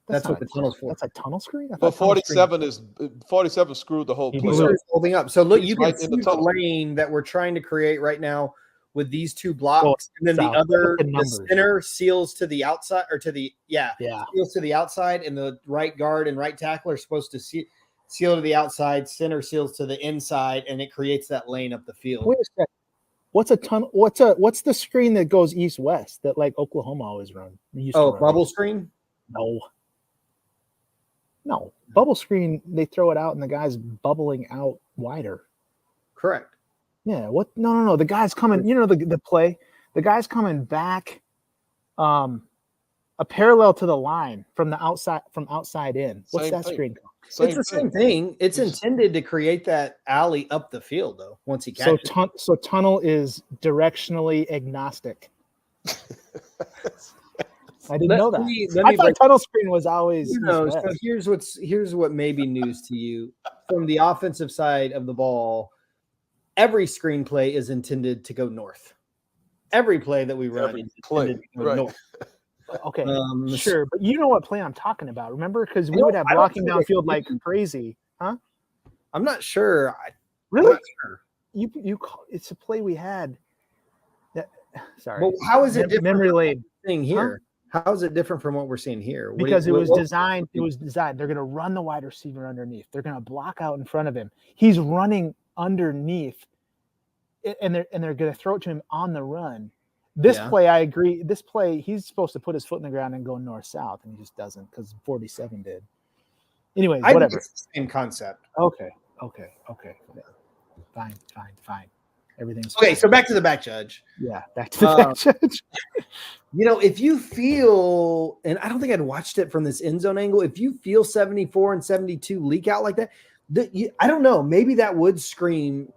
That's not what the a tunnel's for. That's a tunnel screen. I But thought tunnel screen- 47 screwed the whole He play. did. He's holding up. So look, He's you can right in see the the tunnel. lane that we're trying to create right now with these two blocks, and then south. the other, Look at the the numbers. center seals to the outside, or to the Yeah. seals to the outside, and the right guard and right tackle are supposed to seal to the outside. Center seals to the inside, and it creates that lane up the field. Wait a second. What's a tunnel? What's the screen that goes east-west that like Oklahoma always run? Used to run? Bubble screen. No. Bubble screen. They throw it out, and the guy's bubbling out wider. Correct. Yeah. What? No. The guy's coming. The play. The guy's coming back, a parallel to the line from outside in. What's Same that thing. screen? It's the same thing. It's intended to create that alley up the field, though. Once he So catches, so tunnel is directionally agnostic. I didn't know that. I thought tunnel screen was always So east-west. here's what may be news to you from the offensive side of the ball. Every screenplay is intended to go north. Every play that we run Every is play, intended to go right. north. Okay, Um, sure, but you know what play I'm talking about. Remember, because we I would don't- have I don't blocking think downfield like crazy, huh? I'm not sure. I'm Really? not sure. It's a play we had. Sorry. Well, how is it different Memory from what lane? we're seeing here? How is it different from what we're seeing here? Because it was designed. It was designed. They're going to run the wide receiver underneath. They're going to block out in front of him. He's running underneath, and they're going to throw it to him on the run. This play, I agree. This play, he's supposed to put his foot in the ground and go north south, and he just doesn't because 47 did. Anyways, I think whatever. it's the same concept. Okay. Fine. Everything's Okay, fine. so back to the back judge. Yeah, back to the back judge. If you feel, and I don't think I'd watched it from this end zone angle, if you feel 74 and 72 leak out like that, I don't know, maybe that would scream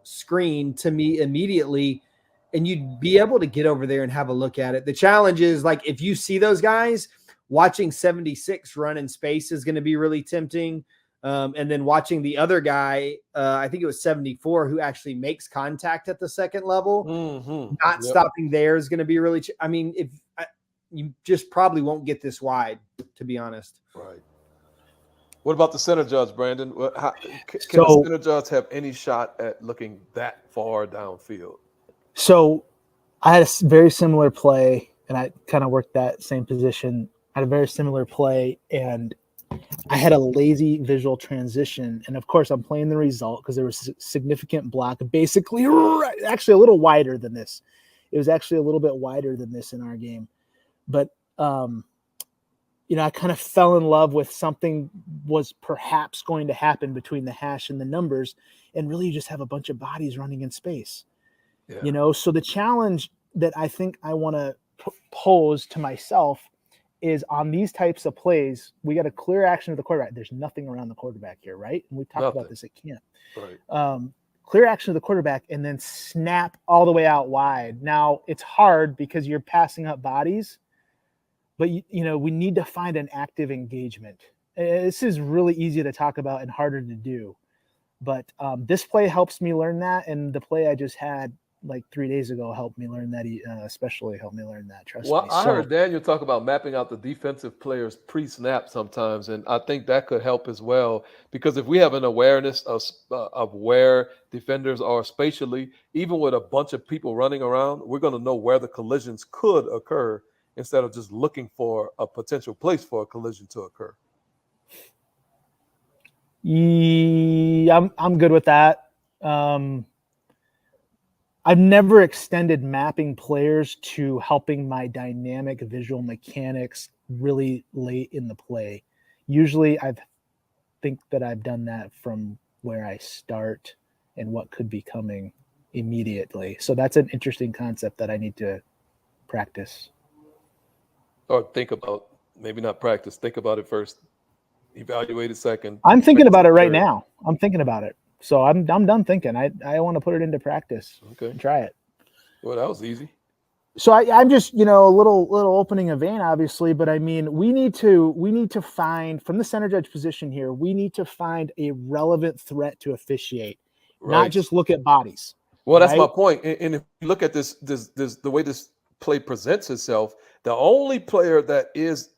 to me immediately, and you'd be able to get over there and have a look at it. The challenge is, like, if you see those guys, watching 76 run in space is going to be really tempting. And then watching the other guy, I think it was 74, who actually makes contact at the second level, not stopping there is going to be really. I mean, you just probably won't get this wide, to be honest. Right. What about the center judge, Brandon? Can the center judge have any shot at looking that far downfield? So I had a very similar play, and I kind of worked that same position. I had a very similar play, and I had a lazy visual transition. And of course, I'm playing the result because there was a significant block, basically actually a little wider than this. It was actually a little bit wider than this in our game. But, I kind of fell in love with something was perhaps going to happen between the hash and the numbers, and really you just have a bunch of bodies running in space. Yeah. So the challenge that I think I want to pose to myself is, on these types of plays, we got a clear action of the quarterback. There's nothing around the quarterback here, right? And we talked about this at camp. Right. Clear action of the quarterback and then snap all the way out wide. Now, it's hard because you're passing up bodies, but we need to find an active engagement. This is really easy to talk about and harder to do. But this play helps me learn that, and the play I just had like 3 days ago helped me learn that, especially helped me learn that. Trust me. Well, I heard Daniel talk about mapping out the defensive players pre-snap sometimes, and I think that could help as well, because if we have an awareness of where defenders are spatially, even with a bunch of people running around, we're going to know where the collisions could occur instead of just looking for a potential place for a collision to occur. Yeah, I'm good with that. I've never extended mapping players to helping my dynamic visual mechanics really late in the play. Usually I think that I've done that from where I start and what could be coming immediately. So that's an interesting concept that I need to practice. Or think about, maybe not practice, think about it first, evaluate it second. I'm thinking about it right now. I'm thinking about it. So I'm done thinking. I want to put it into practice. Okay. And try it. Well, that was easy. So I'm just, a little opening a vein, obviously, but I mean, we need to find, from the center judge position here, we need to find a relevant threat to officiate, not just look at bodies. Well, that's my point. And if you look at this, the way this play presents itself, the only player that is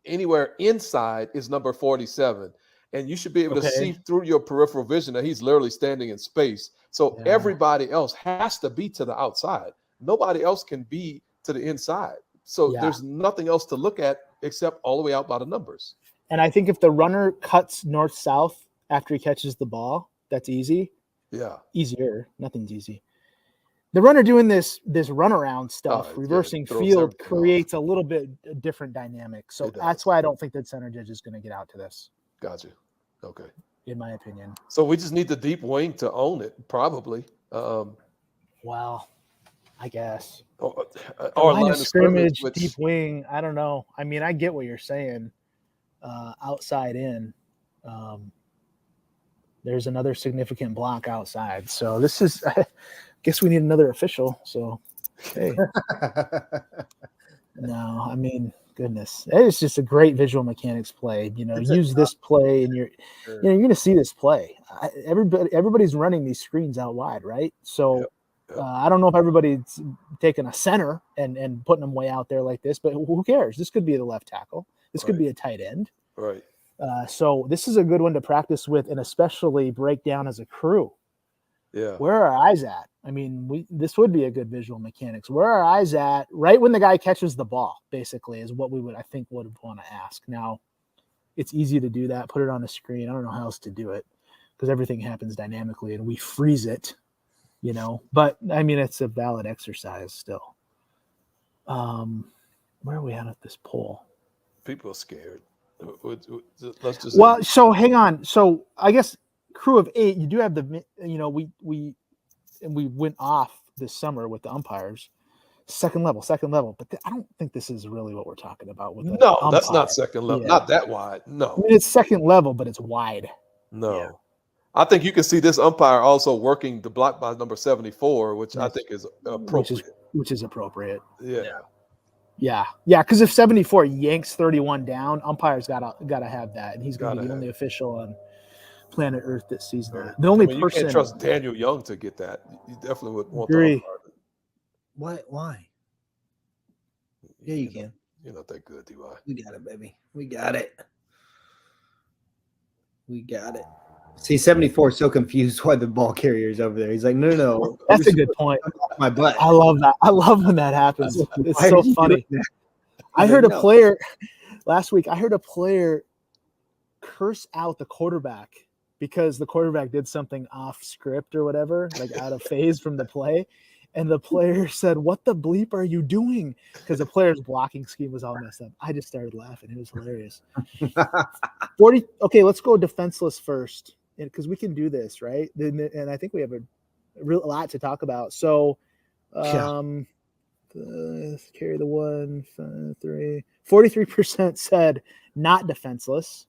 anywhere inside is number 47. And you should be able to see through your peripheral vision that he's literally standing in space. So everybody else has to be to the outside. Nobody else can be to the inside. So there's nothing else to look at except all the way out by the numbers. And I think if the runner cuts north-south after he catches the ball, that's easy. Yeah. Easier. Nothing's easy. The runner doing this runaround stuff, reversing field, creates a little bit different dynamic. So that's why I don't think that center judge is going to get out to this. Gotcha. Okay. In my opinion. So we just need the deep wing to own it, probably. Well, I guess. Or line of scrimmage, deep wing. I don't know. I mean, I get what you're saying. Outside in. There's another significant block outside. So this is, I guess we need another official. So, hey. No, I mean, goodness, it's just a great visual mechanics play. Use this play, and you're going to see this play. Everybody's running these screens out wide, right? So I don't know if everybody's taking a center and putting them way out there like this, but who cares? This could be the left tackle. This could be a tight end. Right. So this is a good one to practice with, and especially break down as a crew. Yeah. Where are our eyes at? I mean, this would be a good visual mechanics. Where are our eyes at right when the guy catches the ball, basically, is what we would want to ask. Now, it's easy to do that, put it on a screen. I don't know how else to do it because everything happens dynamically and we freeze it, But, I mean, it's a valid exercise still. Where are we at this poll? People are scared. Let's just. Well, so hang on. So I guess crew of 8, you do have we went off this summer with the umpires, second level, but I don't think this is really what we're talking about with the that's not second level, not that wide. No, I mean, it's second level, but it's wide. No, I think you can see this umpire also working the block by number 74, which I Yes. think is appropriate. Which is appropriate. Yeah. Yeah. Because if 74 yanks 31 down, umpire's gotta have that, and he's gonna Gotta be the have only official on planet Earth that sees that. Right. The only you person. can't trust Daniel Young to get that. You definitely would want Agree. the umpire. Why? Yeah, you can. You're not that good, DY. We got it, baby. We got it. We got it. See, 74 is so confused why the ball carrier is over there. He's like, no. That's a good point. Off my butt. I love that. I love when that happens. It's Why so are you funny. doing that? I He's heard like, a "No." player last week. I heard a player curse out the quarterback because the quarterback did something off script or whatever, like out of phase from the play. And the player said, "What the bleep are you doing?" Because the player's blocking scheme was all messed up. I just started laughing. It was hilarious. 40. Okay, let's go defenseless first, because we can do this, right? And I think we have a lot to talk about. So, carry the 1, 5, 3. 43% said not defenseless,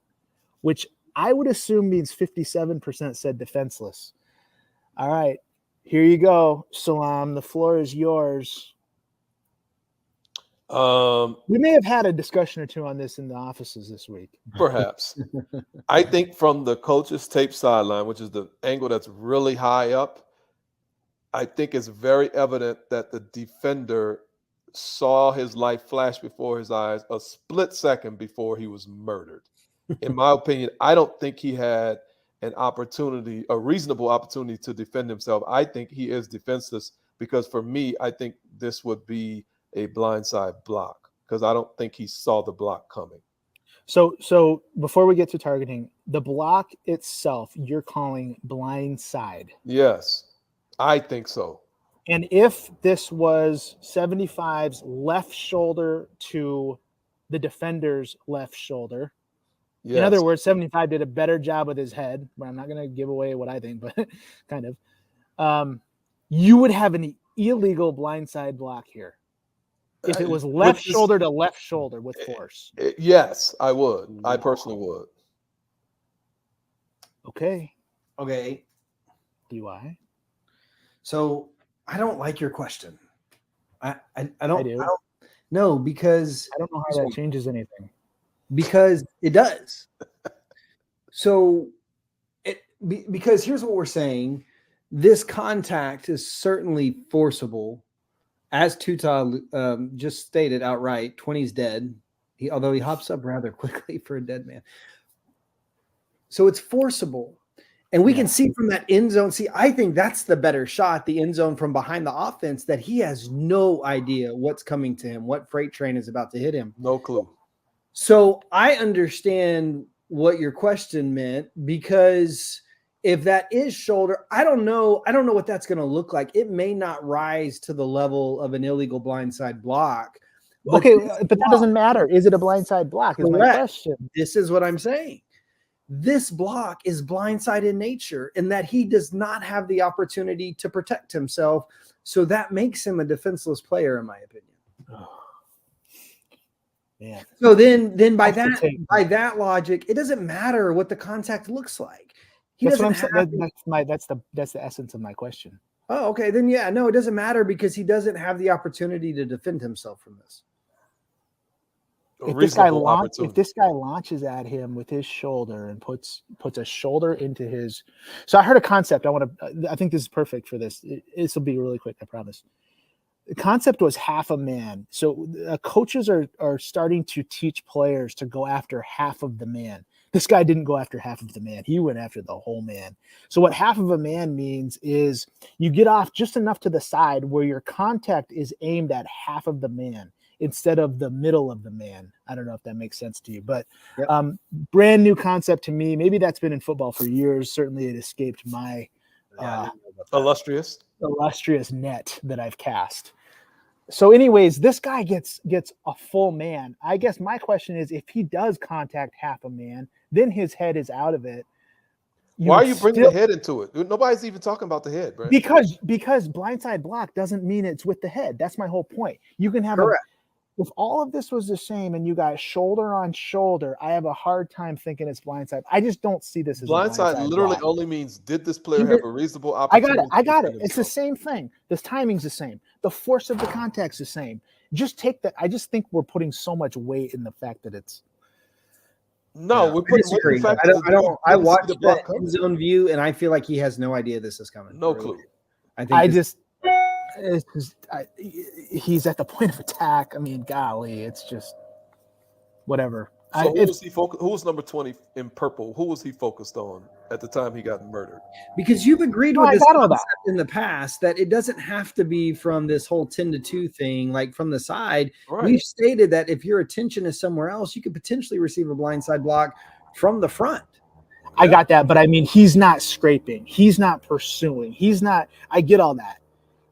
which I would assume means 57% said defenseless. All right. Here you go, Salam. The floor is yours. We may have had a discussion or two on this in the offices this week. Perhaps. I think from the coach's tape sideline, which is the angle that's really high up, I think it's very evident that the defender saw his life flash before his eyes a split second before he was murdered. In my opinion, I don't think he had a reasonable opportunity to defend himself. I think he is defenseless because for me, I think this would be a blindside block because I don't think he saw the block coming. So before we get to targeting, the block itself, you're calling blindside. Yes, I think so. And if this was 75's left shoulder to the defender's left shoulder, Yes. in other words, 75 did a better job with his head, but I'm not going to give away what I think, but kind of, you would have an illegal blindside block here. If it was left shoulder to left shoulder with force. Yes, I would. I personally would. Okay. DY. So I don't like your question. I don't. I do. No, because I don't know how that changes anything. Because it does. So because here's what we're saying. This contact is certainly forcible. As Tuta just stated outright, 20's dead. Although he hops up rather quickly for a dead man. So it's forcible. And we can see from that end zone. See, I think that's the better shot, the end zone from behind the offense, that he has no idea what's coming to him, what freight train is about to hit him. No clue. So I understand what your question meant, because if that is shoulder, I don't know what that's going to look like. It may not rise to the level of an illegal blindside block. But that doesn't matter. Is it a blindside block? Is my question. This is what I'm saying. This block is blindside in nature, in that he does not have the opportunity to protect himself. So that makes him a defenseless player, in my opinion. Yeah. So then by that logic, it doesn't matter what the contact looks like. That's the essence of my question. Oh, okay. Then no, it doesn't matter because he doesn't have the opportunity to defend himself from this. If this guy launches at him with his shoulder and puts a shoulder into his, so I heard a concept. I think this is perfect for this. This will be really quick, I promise. The concept was half a man. So coaches are starting to teach players to go after half of the man. This guy didn't go after half of the man. He went after the whole man. So what half of a man means is you get off just enough to the side where your contact is aimed at half of the man instead of the middle of the man. I don't know if that makes sense to you, but brand new concept to me. Maybe that's been in football for years. Certainly it escaped my illustrious net that I've cast. So anyways, this guy gets a full man. I guess my question is, if he does contact half a man, then his head is out of it. Why are you bringing the head into it? Nobody's even talking about the head, Brent. Because blindside block doesn't mean it's with the head. That's my whole point. You can have if all of this was the same and you got shoulder on shoulder, I have a hard time thinking it's blindside. I just don't see this as a Blindside blindside literally block. only means, did this player He have did- a reasonable I got opportunity? it. I got to it. defend It's the himself? same thing. The timing's the same. The force of the contact's the same. Just take that. I just think we're putting so much weight in the fact that it's. No, Yeah, we're I putting weight in disagree. the fact I that don't. the I dude don't. I didn't see watched the that block in coming. his own view, and I feel like he has no idea this is coming. No really. clue. I think I this- just. It's just he's at the point of attack. I mean, golly, it's just whatever. So who was he focused? Who was number 20 in purple? Who was he focused on at the time he got murdered? because you've agreed No, with I this got all that. concept in the past that it doesn't have to be from this whole 10-2 thing, like from the side. Right. We've stated that if your attention is somewhere else, you could potentially receive a blindside block from the front. I got that, but I mean, he's not scraping. He's not pursuing. He's not. I get all that.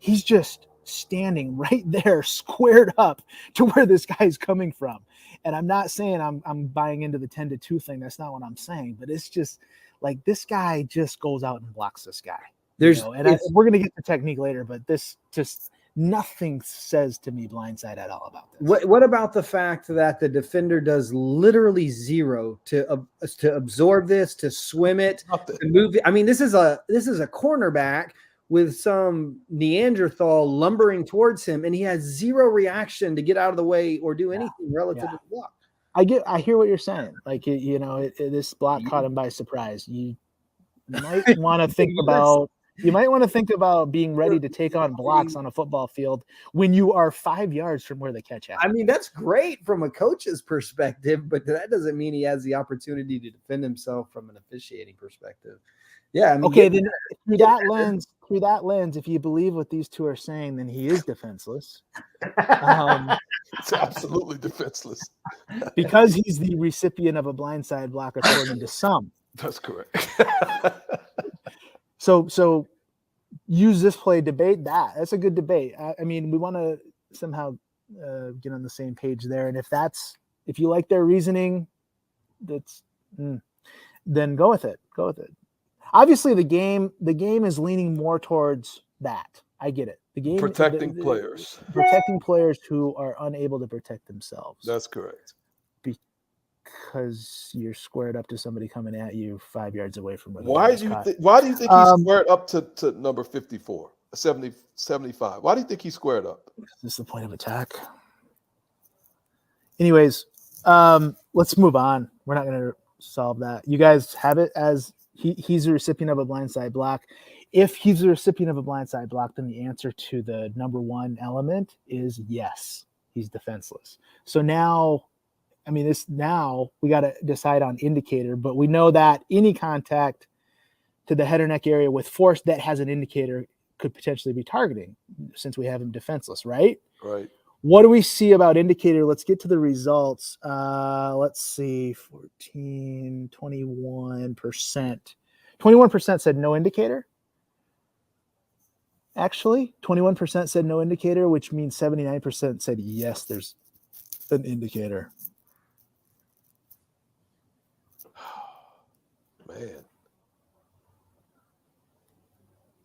He's just standing right there, squared up to where this guy's coming from. And I'm not saying I'm buying into the 10-2 thing. That's not what I'm saying. But it's just like this guy just goes out and blocks this guy. There's We're gonna get to technique later, but this just nothing says to me blindside at all about this. what about the fact that the defender does literally zero to absorb this, to swim it, Nothing. to move it? I mean, this is a cornerback with some Neanderthal lumbering towards him, and he has zero reaction to get out of the way or do anything relative to the block. I hear what you're saying. Like this block caught him by surprise. You might want to think about. You might want to think about being ready to take on blocks on a football field when you are 5 yards from where the catch happened. I mean, that's great from a coach's perspective, but that doesn't mean he has the opportunity to defend himself from an officiating perspective. Yeah. I mean, Okay, then through that lens, if you believe what these two are saying, then he is defenseless. It's absolutely defenseless. Because he's the recipient of a blindside block, according to some. That's correct. So use this play, debate that. That's a good debate. I mean, we want to somehow get on the same page there. And if you like their reasoning, then go with it. Go with it. Obviously, the game is leaning more towards that. I get it. The game Protecting players who are unable to protect themselves. That's correct. Because you're squared up to somebody coming at you 5 yards away from where the Why ball is do you caught. why do you think he squared up to number 54, 70, 75? Why do you think he squared up? This is the point of attack. Anyways, let's move on. We're not going to solve that. You guys have it as he's a recipient of a blindside block. If he's a recipient of a blindside block, then the answer to the number one element is yes, he's defenseless. So now we got to decide on indicator, but we know that any contact to the head or neck area with force that has an indicator could potentially be targeting, since we have him defenseless, right? Right. What do we see about indicator? Let's get to the results. Let's see, 14, 21%. 21% said no indicator. Actually, 21% said no indicator, which means 79% said yes, there's an indicator. Man.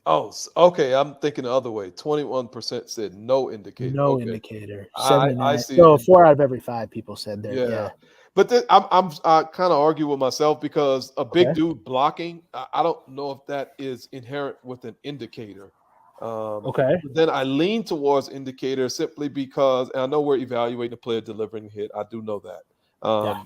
Oh, okay. I'm thinking the other way. 21% said no indicator. No Okay. indicator. I 79. see So it. 4 out of every 5 people said there. Yeah. But I kind of argue with myself because a big Okay. dude blocking, I don't know if that is inherent with an indicator. Okay. But then I lean towards indicator simply because, and I know we're evaluating a player delivering a hit. I do know that. Yeah.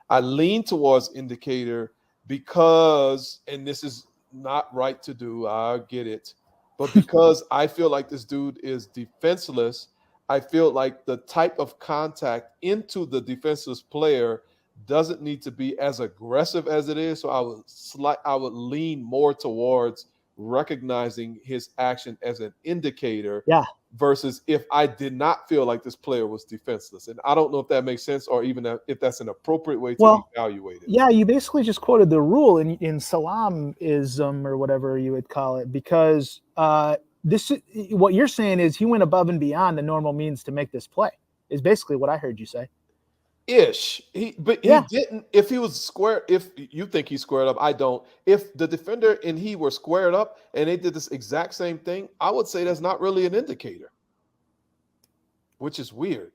I lean towards indicator because, and this is not right to do, I get it, but because I feel like this dude is defenseless, I feel like the type of contact into the defenseless player doesn't need to be as aggressive as it is. So I would lean more towards recognizing his action as an indicator. Yeah. Versus if I did not feel like this player was defenseless. And I don't know if that makes sense or even if that's an appropriate way to evaluate it. Yeah, you basically just quoted the rule in Salamism or whatever you would call it, because what you're saying is he went above and beyond the normal means to make this play, is basically what I heard you say. Ish. He didn't. If he was square, if you think he's squared up, I don't. If the defender and he were squared up and they did this exact same thing, I would say that's not really an indicator, which is weird.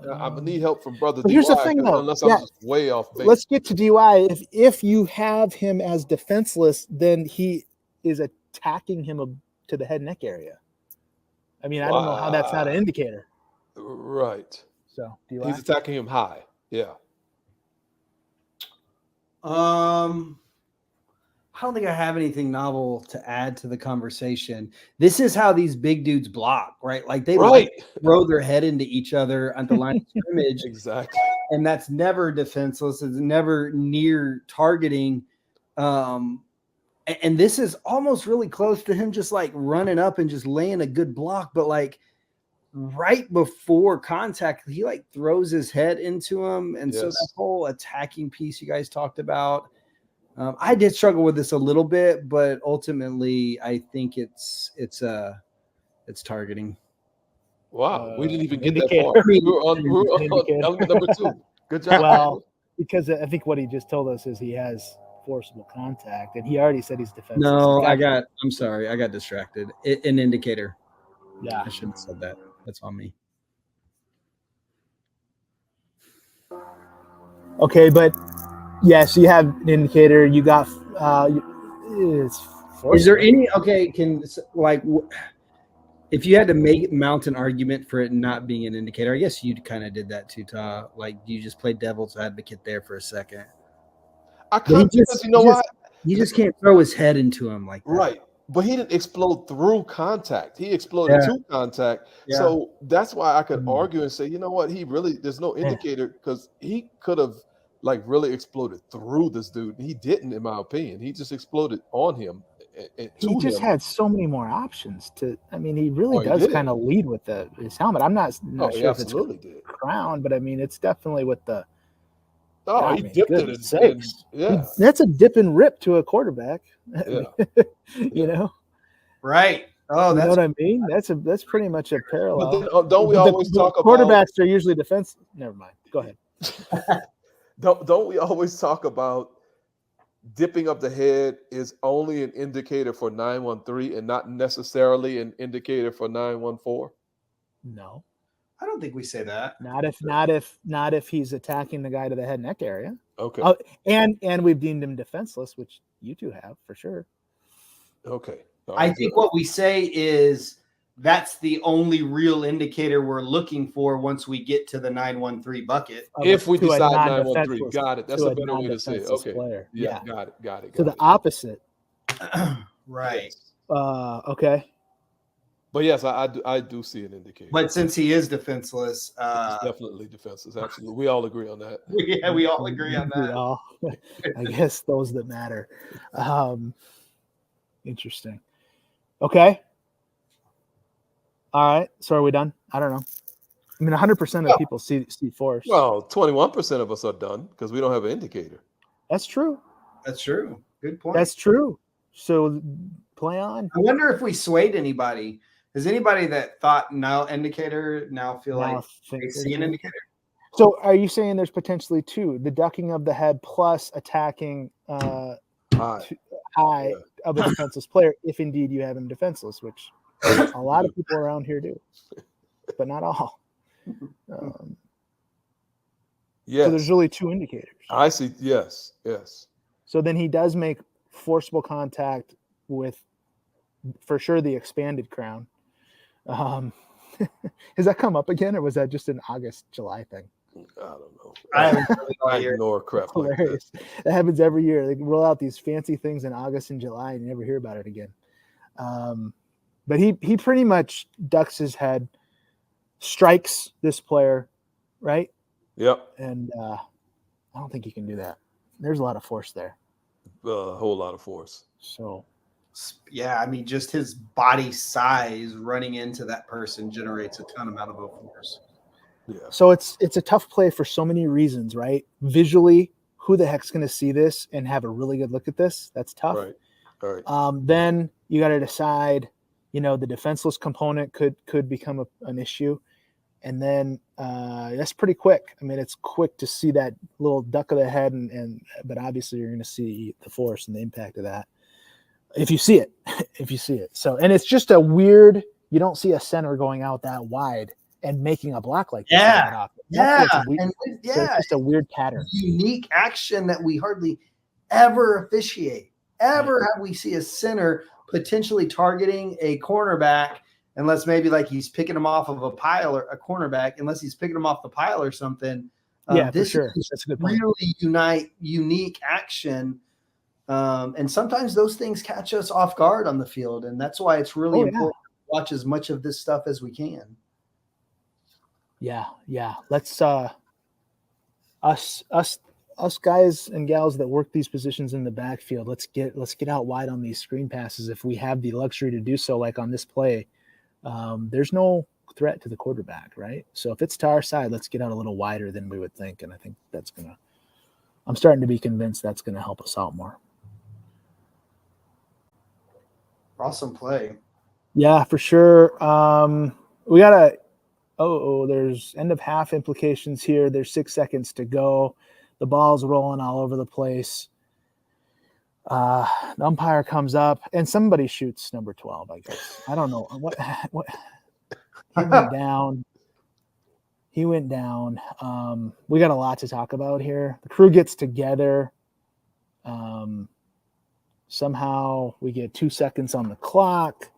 I'm gonna need help from brother But DY, here's the thing, 'cause though. unless Yeah. I'm just way off base. Let's get to DUI. If you have him as defenseless, then he is attacking him to the head neck area. I mean, I don't know how that's not an Wow. indicator. Right. So DUI. He's attacking him high. Yeah. I don't think I have anything novel to add to the conversation. This is how these big dudes block, right? Like they Right. like to throw their head into each other at the line of scrimmage, Exactly. and that's never defenseless. It's never near targeting. And this is almost really close to him just like running up and just laying a good block, but like right before contact, he like throws his head into him. And so that Yes. whole attacking piece you guys talked about, I did struggle with this a little bit, but ultimately I think it's targeting. Wow. We didn't even get indicator. that far. We were on Indicator. element number 2. Good job. Well, because I think what he just told us is he has forcible contact, and he already said he's defenseless. No, He's I'm sorry. I got distracted. An indicator. yeah. I shouldn't have said that. That's on me. Okay, but yes, you have an indicator. You got it's Is there any, okay, if you had to mount an argument for it not being an indicator, I guess you kind of did that too, Ta. Like you just played devil's advocate there for a second. I could, because you know what? You just can't throw his head into him like that. Right. But he didn't explode through contact. He exploded to contact. Yeah. So that's why I could argue and say, you know what? There's no indicator, because he could have like really exploded through this dude. He didn't, in my opinion. He just exploded on him. He just had so many more options I mean, he really he does did. kind of lead with his helmet. I'm not He sure if it's absolutely did. crown, but I mean, it's definitely with the. Oh, I he mean, dipped it. goodness And, sakes. yeah. That's a dip and rip to a quarterback. Yeah. You know, Right. Oh, you know that's what I mean? That's pretty much a parallel. But then, don't we The- always the talk about quarterbacks are usually defense. Never mind. Go ahead. don't we always talk about dipping up the head is only an indicator for 913 and not necessarily an indicator for 914? No, I don't think we say that. not if he's attacking the guy to the head neck area. Okay. And we've deemed him defenseless, which you two have for sure. Okay. I think what we say is that's the only real indicator we're looking for once we get to the 913 bucket. If we To a decide non-defenseless- 913, got it. That's to a better way to say it. non-defenseless Okay. player. Yeah, got it. To the opposite. Right. Yes. Okay. But yes, I do see an indicator. But since he is defenseless, It's definitely defenses. Absolutely. We all agree on that. we all agree on We that. all- I guess those that matter. Interesting. Okay. All right. So are we done? I don't know. I mean, 100% of people see force. Well, 21% of us are done because we don't have an indicator. That's true. That's true. Good point. That's true. So play on. I wonder if we swayed anybody. Does anybody that thought now indicator now feel Now like think they there's see an an- indicator? So are you saying there's potentially two, the ducking of the head plus attacking Hi. high of a defenseless player, if indeed you have him defenseless, which a lot of people around here do, but not all. So Yes. there's really two indicators. I see. Yes. So then he does make forcible contact with, for sure, the expanded crown. Has that come up again, or was that just an August, July thing? I don't know. I haven't really I all year. ignore crap like that. Hilarious. That happens every year. They roll out these fancy things in August and July, and you never hear about it again. But he pretty much ducks his head, strikes this player, right? Yep. And I don't think he can do that. There's a lot of force there. A whole lot of force. So Yeah, I mean, just his body size running into that person generates a ton amount of force. Yeah. So it's a tough play for so many reasons, right? Visually, who the heck's going to see this and have a really good look at this? That's tough. Right. All right. Then you got to decide, the defenseless component could become an issue. And then that's pretty quick. I mean, it's quick to see that little duck of the head, but obviously you're going to see the force and the impact of that. If you see it. So, and it's just a weird, you don't see a center going out that wide and making a block like this. Yeah. that often. Yeah. So it's just a weird pattern. Unique action that we hardly ever officiate. Ever have we see a center potentially targeting a cornerback, unless maybe like he's picking him off of a pile or a cornerback, unless he's picking him off the pile or something. Yeah, this for sure. is That's a good point. really unique action. And sometimes those things catch us off guard on the field. And that's why it's really important to watch as much of this stuff as we can. Yeah. Let's us guys and gals that work these positions in the backfield, let's get out wide on these screen passes if we have the luxury to do so, like on this play. There's no threat to the quarterback, right? So if it's to our side, let's get out a little wider than we would think. And I think I'm starting to be convinced that's gonna help us out more. Awesome play. Yeah, for sure. We gotta there's end of half implications here. There's 6 seconds to go. The ball's rolling all over the place. The umpire comes up and somebody shoots number 12, I guess. I don't know what he went down. We got a lot to talk about here. The crew gets together. Somehow we get 2 seconds on the clock.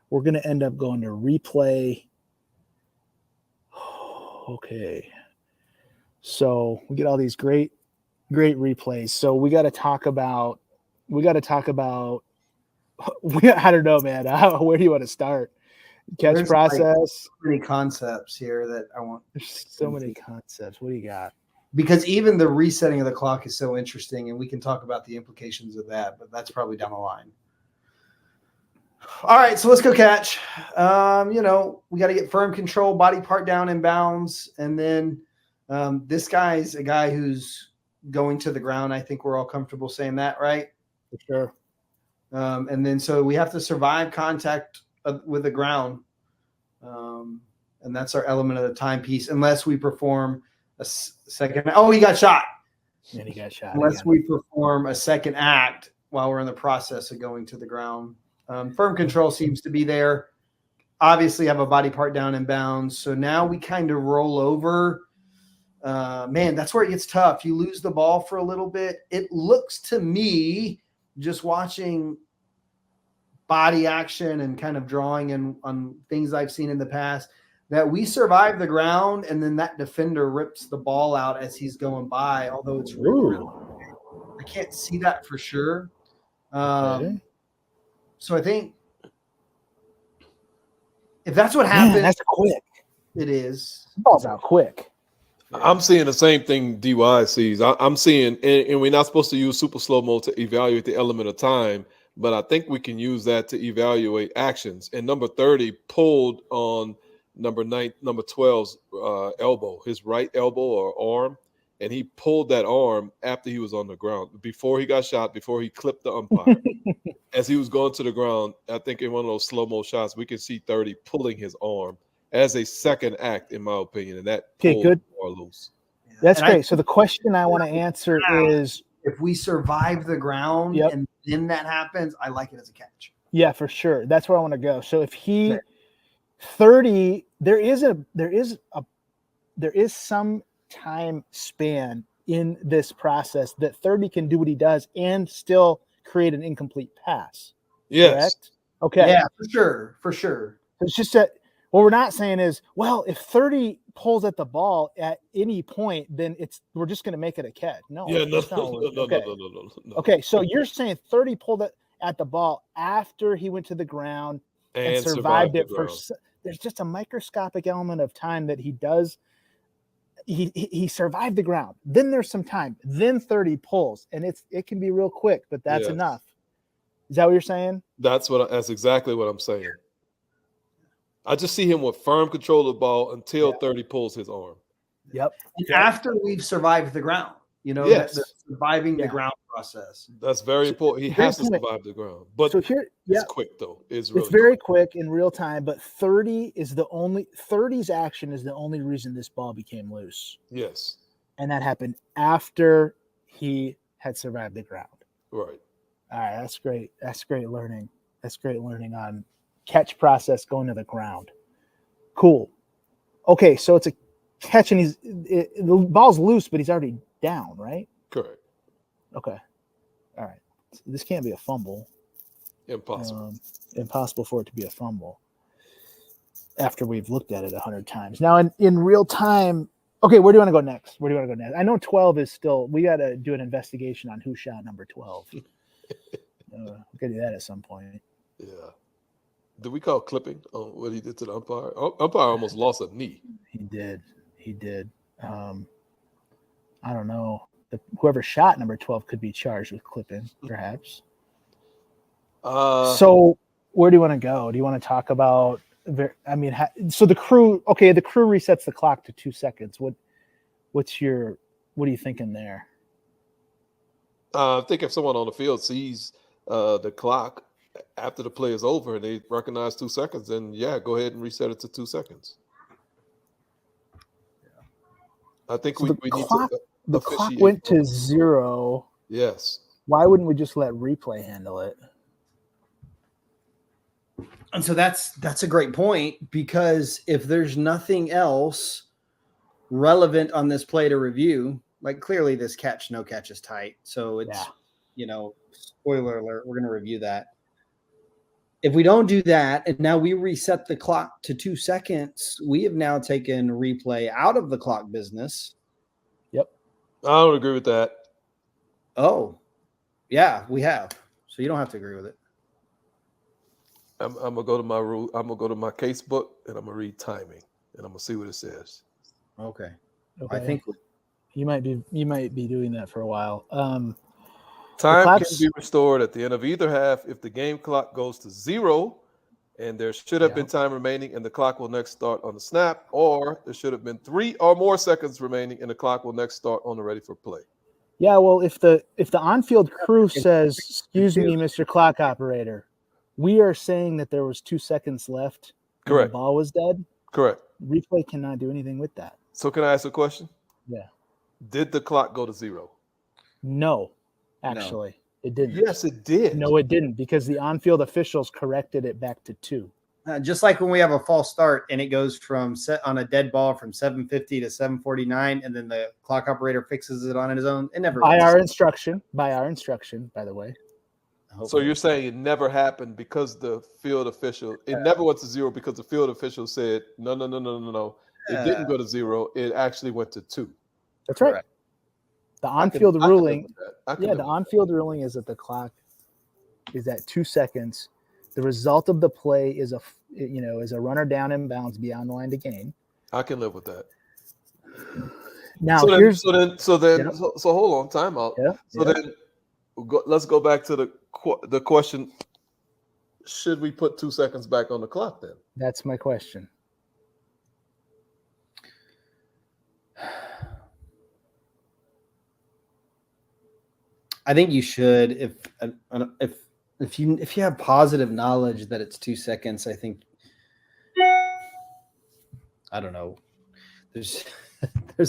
We're going to end up going to replay. Okay. So we get all these great replays. So we got to talk about, I don't know, man. Where do you want to start? Catch process. So many concepts here that I want. There's so many concepts. What do you got? Because even the resetting of the clock is so interesting, and we can talk about the implications of that, but that's probably down the line. All right, so let's go catch. We got to get firm control, body part down in bounds, and then this guy's a guy who's going to the ground. I think we're all comfortable saying that, right? For sure. And then so we have to survive contact with the ground, and that's our element of the timepiece, unless we perform a second. Oh, he got shot. And he got shot. Unless we perform a second act while we're in the process of going to the ground. Firm control seems to be there. Obviously have a body part down in bounds. So now we kind of roll over. Man, that's where it gets tough. You lose the ball for a little bit. It looks to me, just watching body action and kind of drawing in on things I've seen in the past, that we survive the ground and then that defender rips the ball out as he's going by, although it's really I can't see that for sure. Okay. So I think if that's what happened, that's quick. It is. Ball's out quick. I'm seeing the same thing DY sees. I'm seeing, and we're not supposed to use super slow-mo to evaluate the element of time, but I think we can use that to evaluate actions. And number 30 pulled on number 12's elbow, his right elbow or arm, and he pulled that arm after he was on the ground, before he got shot, before he clipped the umpire. As he was going to the ground, I think in one of those slow-mo shots, we can see 30 pulling his arm as a second act, in my opinion, and that pulled good. Or loose. That's great. So the question I want to answer is, if we survive the ground and then that happens, I like it as a catch. Yeah, for sure. That's where I want to go. So if he 30, there is some time span in this process that 30 can do what he does and still create an incomplete pass. Yes. Correct? Okay. Yeah, for sure. It's just that what we're not saying is, well, if 30 pulls at the ball at any point, then we're just going to make it a catch. No. Yeah, no. Okay, so you're saying 30 pulled at the ball after he went to the ground and survived it for. There's just a microscopic element of time that he does. He survived the ground. Then there's some time. Then 30 pulls, and it can be real quick, but that's enough. Is that what you're saying? That's exactly what I'm saying. I just see him with firm control of the ball until 30 pulls his arm. Yep. And after we've survived the ground, the surviving the ground process. That's very important. He has to survive the ground. But so here, it's quick though. It's very quick in real time, but 30's action is the only reason this ball became loose. Yes. And that happened after he had survived the ground. Right. All right, that's great. That's great learning. That's great learning on catch process going to the ground. Cool. Okay, so it's a catch, and the ball's loose, but he's already down, right? Correct. Okay. All right. So this can't be a fumble. Impossible. Impossible for it to be a fumble after we've looked at it 100 times. Now, in real time, okay, where do you want to go next? I know 12 is still, we got to do an investigation on who shot number 12. We'll get to that at some point. Yeah. Did we call clipping on what he did to the umpire? Umpire almost lost a knee. He did. I don't know. Whoever shot number 12 could be charged with clipping, perhaps. So where do you want to go? Do you want to talk about, so the crew resets the clock to 2 seconds. What are you thinking there? I think if someone on the field sees the clock after the play is over and they recognize 2 seconds, then yeah, go ahead and reset it to 2 seconds. I think so we need to. The clock went to 0. Yes. Why wouldn't we just let replay handle it? And so that's a great point, because if there's nothing else relevant on this play to review, like clearly this no catch is tight. So it's, spoiler alert, we're going to review that. If we don't do that, and now we reset the clock to 2 seconds, we have now taken replay out of the clock business. Yep. I don't agree with that. Oh, yeah, we have. So you don't have to agree with it. I'm gonna go to my rule. I'm gonna go to my case book and I'm gonna read timing and I'm gonna see what it says. Okay. Okay. I think you might be doing that for a while. Time can be restored at the end of either half if the game clock goes to 0 and there should have been time remaining and the clock will next start on the snap, or there should have been 3 or more seconds remaining and the clock will next start on the ready for play. Yeah, well, if the on-field crew says, "Excuse me, Mr. Clock Operator, we are saying that there was 2 seconds left. Correct. The ball was dead." Correct. Replay cannot do anything with that. So can I ask a question? Yeah. Did the clock go to 0? No, actually, it didn't. Yes, it did. No, it didn't, because the on-field officials corrected it back to 2. Just like when we have a false start and it goes from set on a dead ball from 7:50 to 7:49, and then the clock operator fixes it on his own. It never by our instruction, by the way. So you're saying it never happened because the field official, it never went to 0 because the field official said, no. It didn't go to 0. It actually went to 2. That's right. The on-field ruling, the on-field ruling is that the clock is at 2 seconds. The result of the play is a runner down in bounds beyond the line to gain. I can live with that. Now so hold on, time out. Then let's go back to the question: should we put 2 seconds back on the clock? Then that's my question. I think you should if you have positive knowledge that it's 2 seconds. I think, I don't know. There's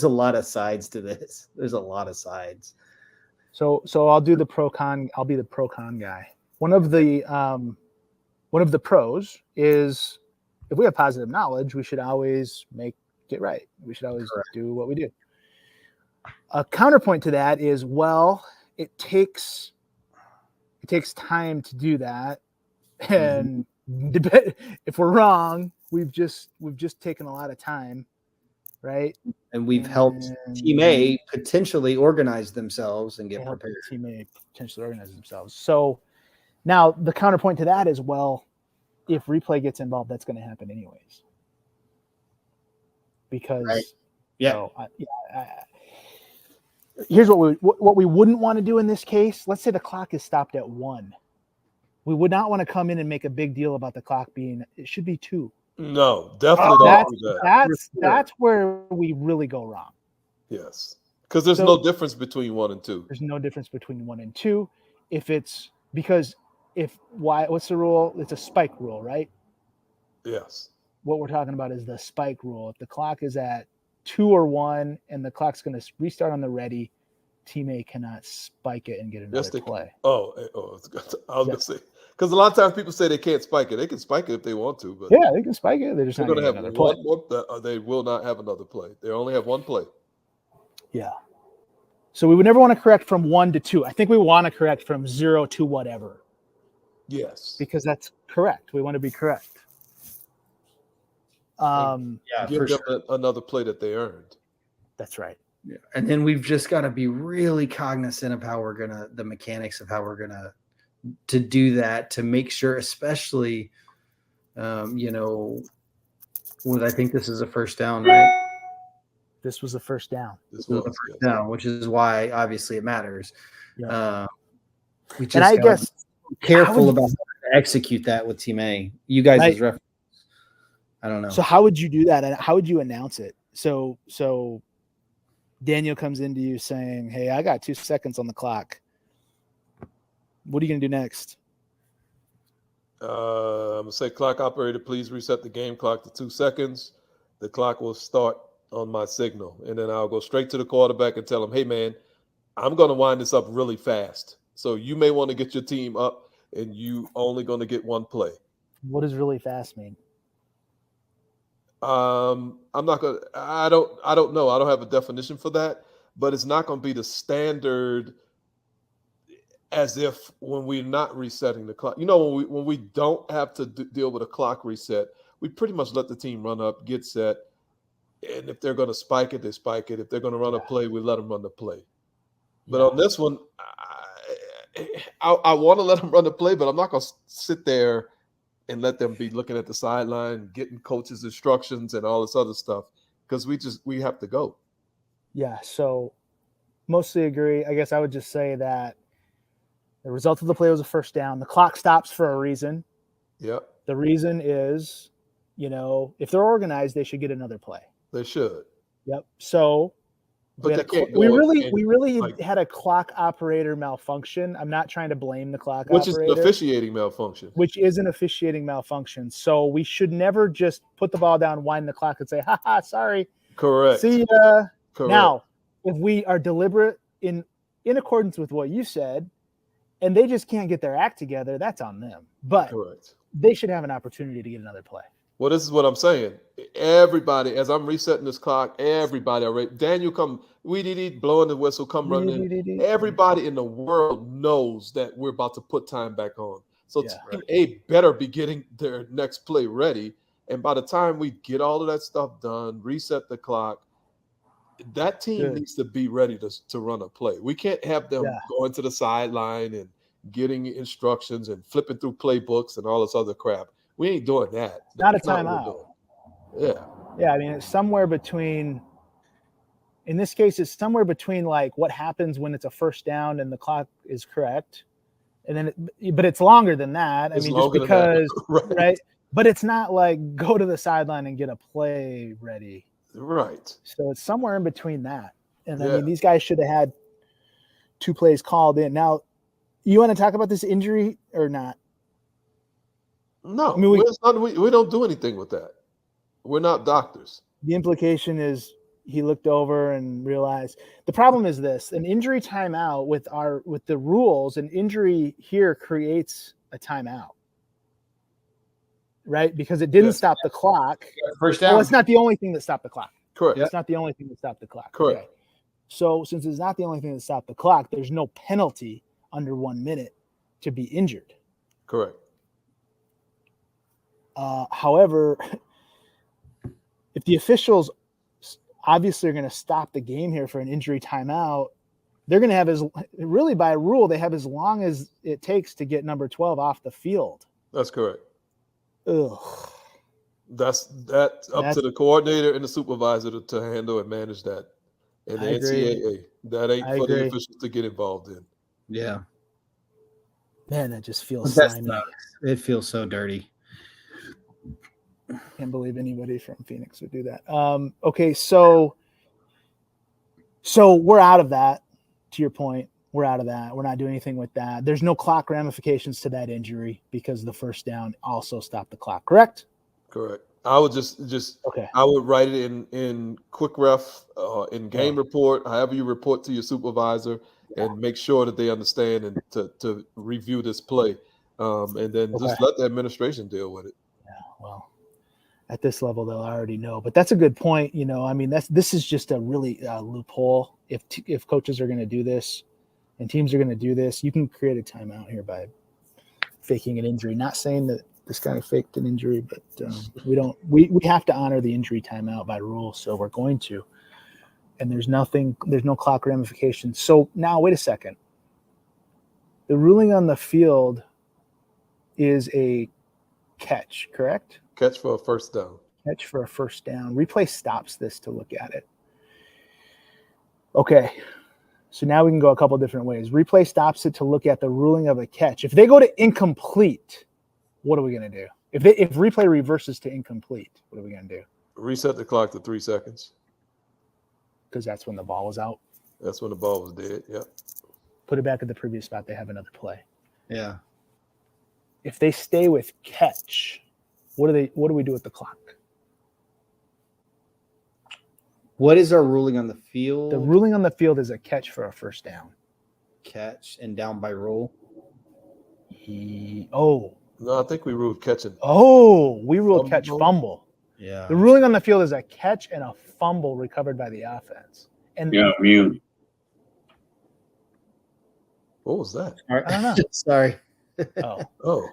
a lot of sides to this. There's a lot of sides. So I'll do the pro con. I'll be the pro con guy. One of the pros is, if we have positive knowledge, we should always get right. We should always do what we do. A counterpoint to that is, well, it takes time to do that, and if we're wrong, we've just taken a lot of time, right? And we've helped Team A potentially organize themselves and get prepared. Team A potentially organize themselves. So now the counterpoint to that is, well, if replay gets involved, that's going to happen anyways. Because here's what we wouldn't want to do in this case. Let's say the clock is stopped at 1. We would not want to come in and make a big deal about the clock it should be 2. No, definitely don't do that. That's where we really go wrong. Yes, because there's no difference between 1 and 2. There's no difference between 1 and 2. What's the rule? It's a spike rule, right? Yes. What we're talking about is the spike rule. If the clock is at 2 or 1 and the clock's going to restart on the ready, Team A cannot spike it and get another play. I was going to say, Because a lot of times people say they can't spike it. They can spike it if they want to, but Yeah, they can spike it. They're just they're not going going to to have another play. one more. They will not have another play. They only have one play. Yeah. So we would never want to correct from 1 to 2. I think we want to correct from 0 to whatever. Yes. Because that's correct. We want to be correct. Yeah, Give for them sure. another play that they earned. That's right. Yeah. And then we've just got to be really cognizant of how the mechanics of how we're gonna to do that, to make sure, especially, with, I think this is a first down, right? This was the first down. This This is was the first yes. down, which is why obviously it matters. Yeah. We just And I gotta guess be careful would- about how to execute that with Team A. You guys' Right. reference. I don't know. So how would you do that? And how would you announce it? So Daniel comes into you saying, "Hey, I got 2 seconds on the clock. What are you going to do next?" I'm gonna say, clock operator, please reset the game clock to 2 seconds. The clock will start on my signal, and then I'll go straight to the quarterback and tell him, "Hey, man, I'm gonna wind this up really fast. So you may want to get your team up, and you only gonna get one play." What does really fast mean? I'm not gonna. I don't know. I don't have a definition for that, but it's not gonna be the standard. As if when we're not resetting the clock, when we don't have to deal with a clock reset, we pretty much let the team run up, get set, and if they're going to spike it, they spike it. If they're going to run a play, we let them run the play. But on this one, I want to let them run the play, but I'm not going to sit there and let them be looking at the sideline, getting coaches' instructions and all this other stuff, because we have to go. Yeah, so mostly agree. I guess I would just say that the result of the play was a first down. The clock stops for a reason. Yep. The reason is, if they're organized, they should get another play. They should. Yep. So But we really had a clock operator malfunction. I'm not trying to blame the clock which operator. is an officiating malfunction. Which is an officiating malfunction. So we should never just put the ball down, wind the clock, and say, "Ha, sorry. Correct. See ya." Correct. Now, if we are deliberate in accordance with what you said, and they just can't get their act together, that's on them. But Correct. They should have an opportunity to get another play. Well, this is what I'm saying. Everybody, as I'm resetting this clock, everybody already. Daniel come, blowing the whistle, come running in. Everybody in the world knows that we're about to put time back on. So Team A better be getting their next play ready. And by the time we get all of that stuff done, reset the clock, that team needs to be ready to run a play. We can't have them going to the sideline and getting instructions and flipping through playbooks and all this other crap. We ain't doing that. Not a timeout. Yeah. I mean, it's somewhere between. In this case, it's somewhere between like what happens when it's a first down and the clock is correct, and then, but it's longer than that. I mean, just because, right? But it's not like go to the sideline and get a play ready. Right. So it's somewhere in between that. And I mean, these guys should have had 2 plays called in. Now, you want to talk about this injury or not? No, I mean, we don't do anything with that. We're not doctors. The implication is he looked over and realized the problem is this: an injury timeout with the rules, an injury here creates a timeout. Right? Because it didn't stop the clock. First down. Well, it's not the only thing that stopped the clock. Correct. It's not the only thing that stopped the clock. Correct. Okay. So since it's not the only thing that stopped the clock, there's no penalty under 1 minute to be injured. Correct. However, if the officials obviously are going to stop the game here for an injury timeout, they're going to have really by rule, they have as long as it takes to get number 12 off the field. That's correct. Ugh. That's up to the coordinator and the supervisor to handle and manage that. And the NCAA, that ain't for the officials to get involved in. Yeah. Man, that just feels slimy. It feels so dirty. Can't believe anybody from Phoenix would do that. Okay, so we're out of that. To your point, we're out of that. We're not doing anything with that. There's no clock ramifications to that injury because the first down also stopped the clock. Correct? Correct. I would just okay. I would write it in quick ref, in game report, however you report to your supervisor, and make sure that they understand and to review this play. and then just Okay. let the administration deal with it. Yeah, well, at this level, they'll already know. But that's a good point. I mean, this is just a really loophole. If coaches are going to do this and teams are going to do this, you can create a timeout here by faking an injury. Not saying that this guy faked an injury, but we have to honor the injury timeout by rule, so we're going to. And there's no clock ramifications. So now, wait a second. The ruling on the field is a catch, correct? Catch for a first down. Catch for a first down. Replay stops this to look at it. Okay. So now we can go a couple different ways. Replay stops it to look at the ruling of a catch. If they go to incomplete, what are we going to do? If replay reverses to incomplete, what are we going to do? Reset the clock to 3 seconds. Because that's when the ball was out. That's when the ball was dead. Yeah. Put it back at the previous spot. They have another play. Yeah. If they stay with catch, what do we do with the clock? What is our ruling on the field? The ruling on the field is a catch for a first down. Catch and down by rule. No, I think we ruled catching. We ruled catch fumble. Yeah. The ruling on the field is a catch and a fumble recovered by the offense. And mute. What was that? All right. I don't know. Sorry. Oh.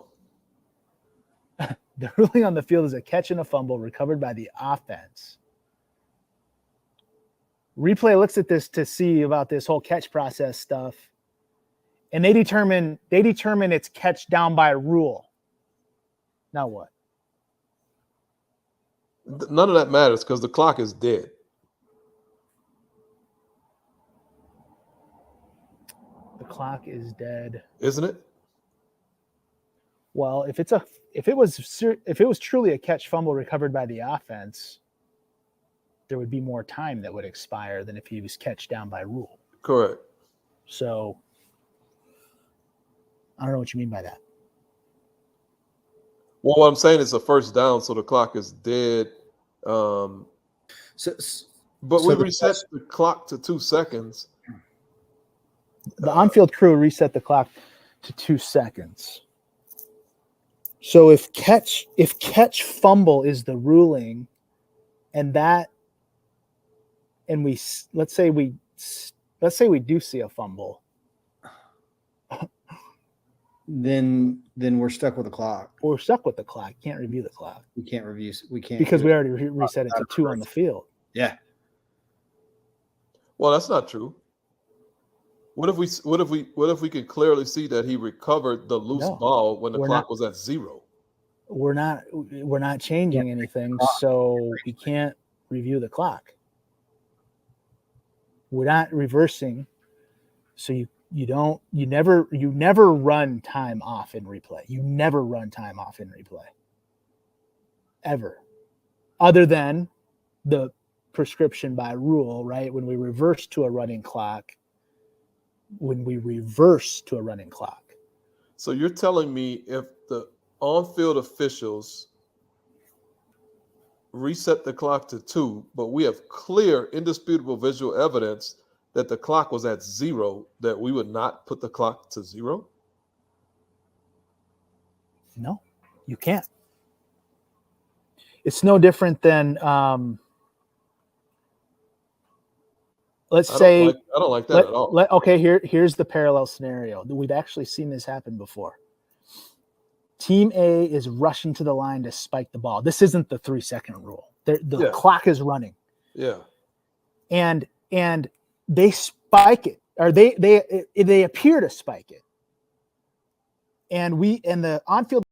The ruling on the field is a catch and a fumble recovered by the offense. Replay looks at this to see about this whole catch process stuff, and they determine it's catch down by rule. Now what? None of that matters because the clock is dead. The clock is dead, Isn't it? Well, if it was truly a catch fumble recovered by the offense, there would be more time that would expire than if he was catch down by rule. Correct. So I don't know what you mean by that. Well, what I'm saying is a first down, so the clock is dead. But we reset the clock to 2 seconds. The on-field crew reset the clock to 2 seconds. So if catch fumble is the ruling, and let's say we do see a fumble, then we're stuck with the clock. we're stuck with the clock. Can't review the clock. We can't review. We can't Because we already reset it to 2 on the field. Yeah. Well, that's not true. What if we could clearly see that he recovered the loose ball when the clock was at 0? We're not changing anything, so we can't review the clock. We're not reversing, so you never run time off in replay. You never run time off in replay. Ever. Other than the prescription by rule, right? When we reverse to a running clock. So you're telling me if the on-field officials reset the clock to 2, but we have clear, indisputable visual evidence that the clock was at 0, that we would not put the clock to 0? No, you can't. It's no different than let's say I don't like that at all. Okay, here's the parallel scenario. We've actually seen this happen before. Team A is rushing to the line to spike the ball. This isn't the 3-second rule. The clock is running. Yeah. And they spike it, or they appear to spike it. And the on-field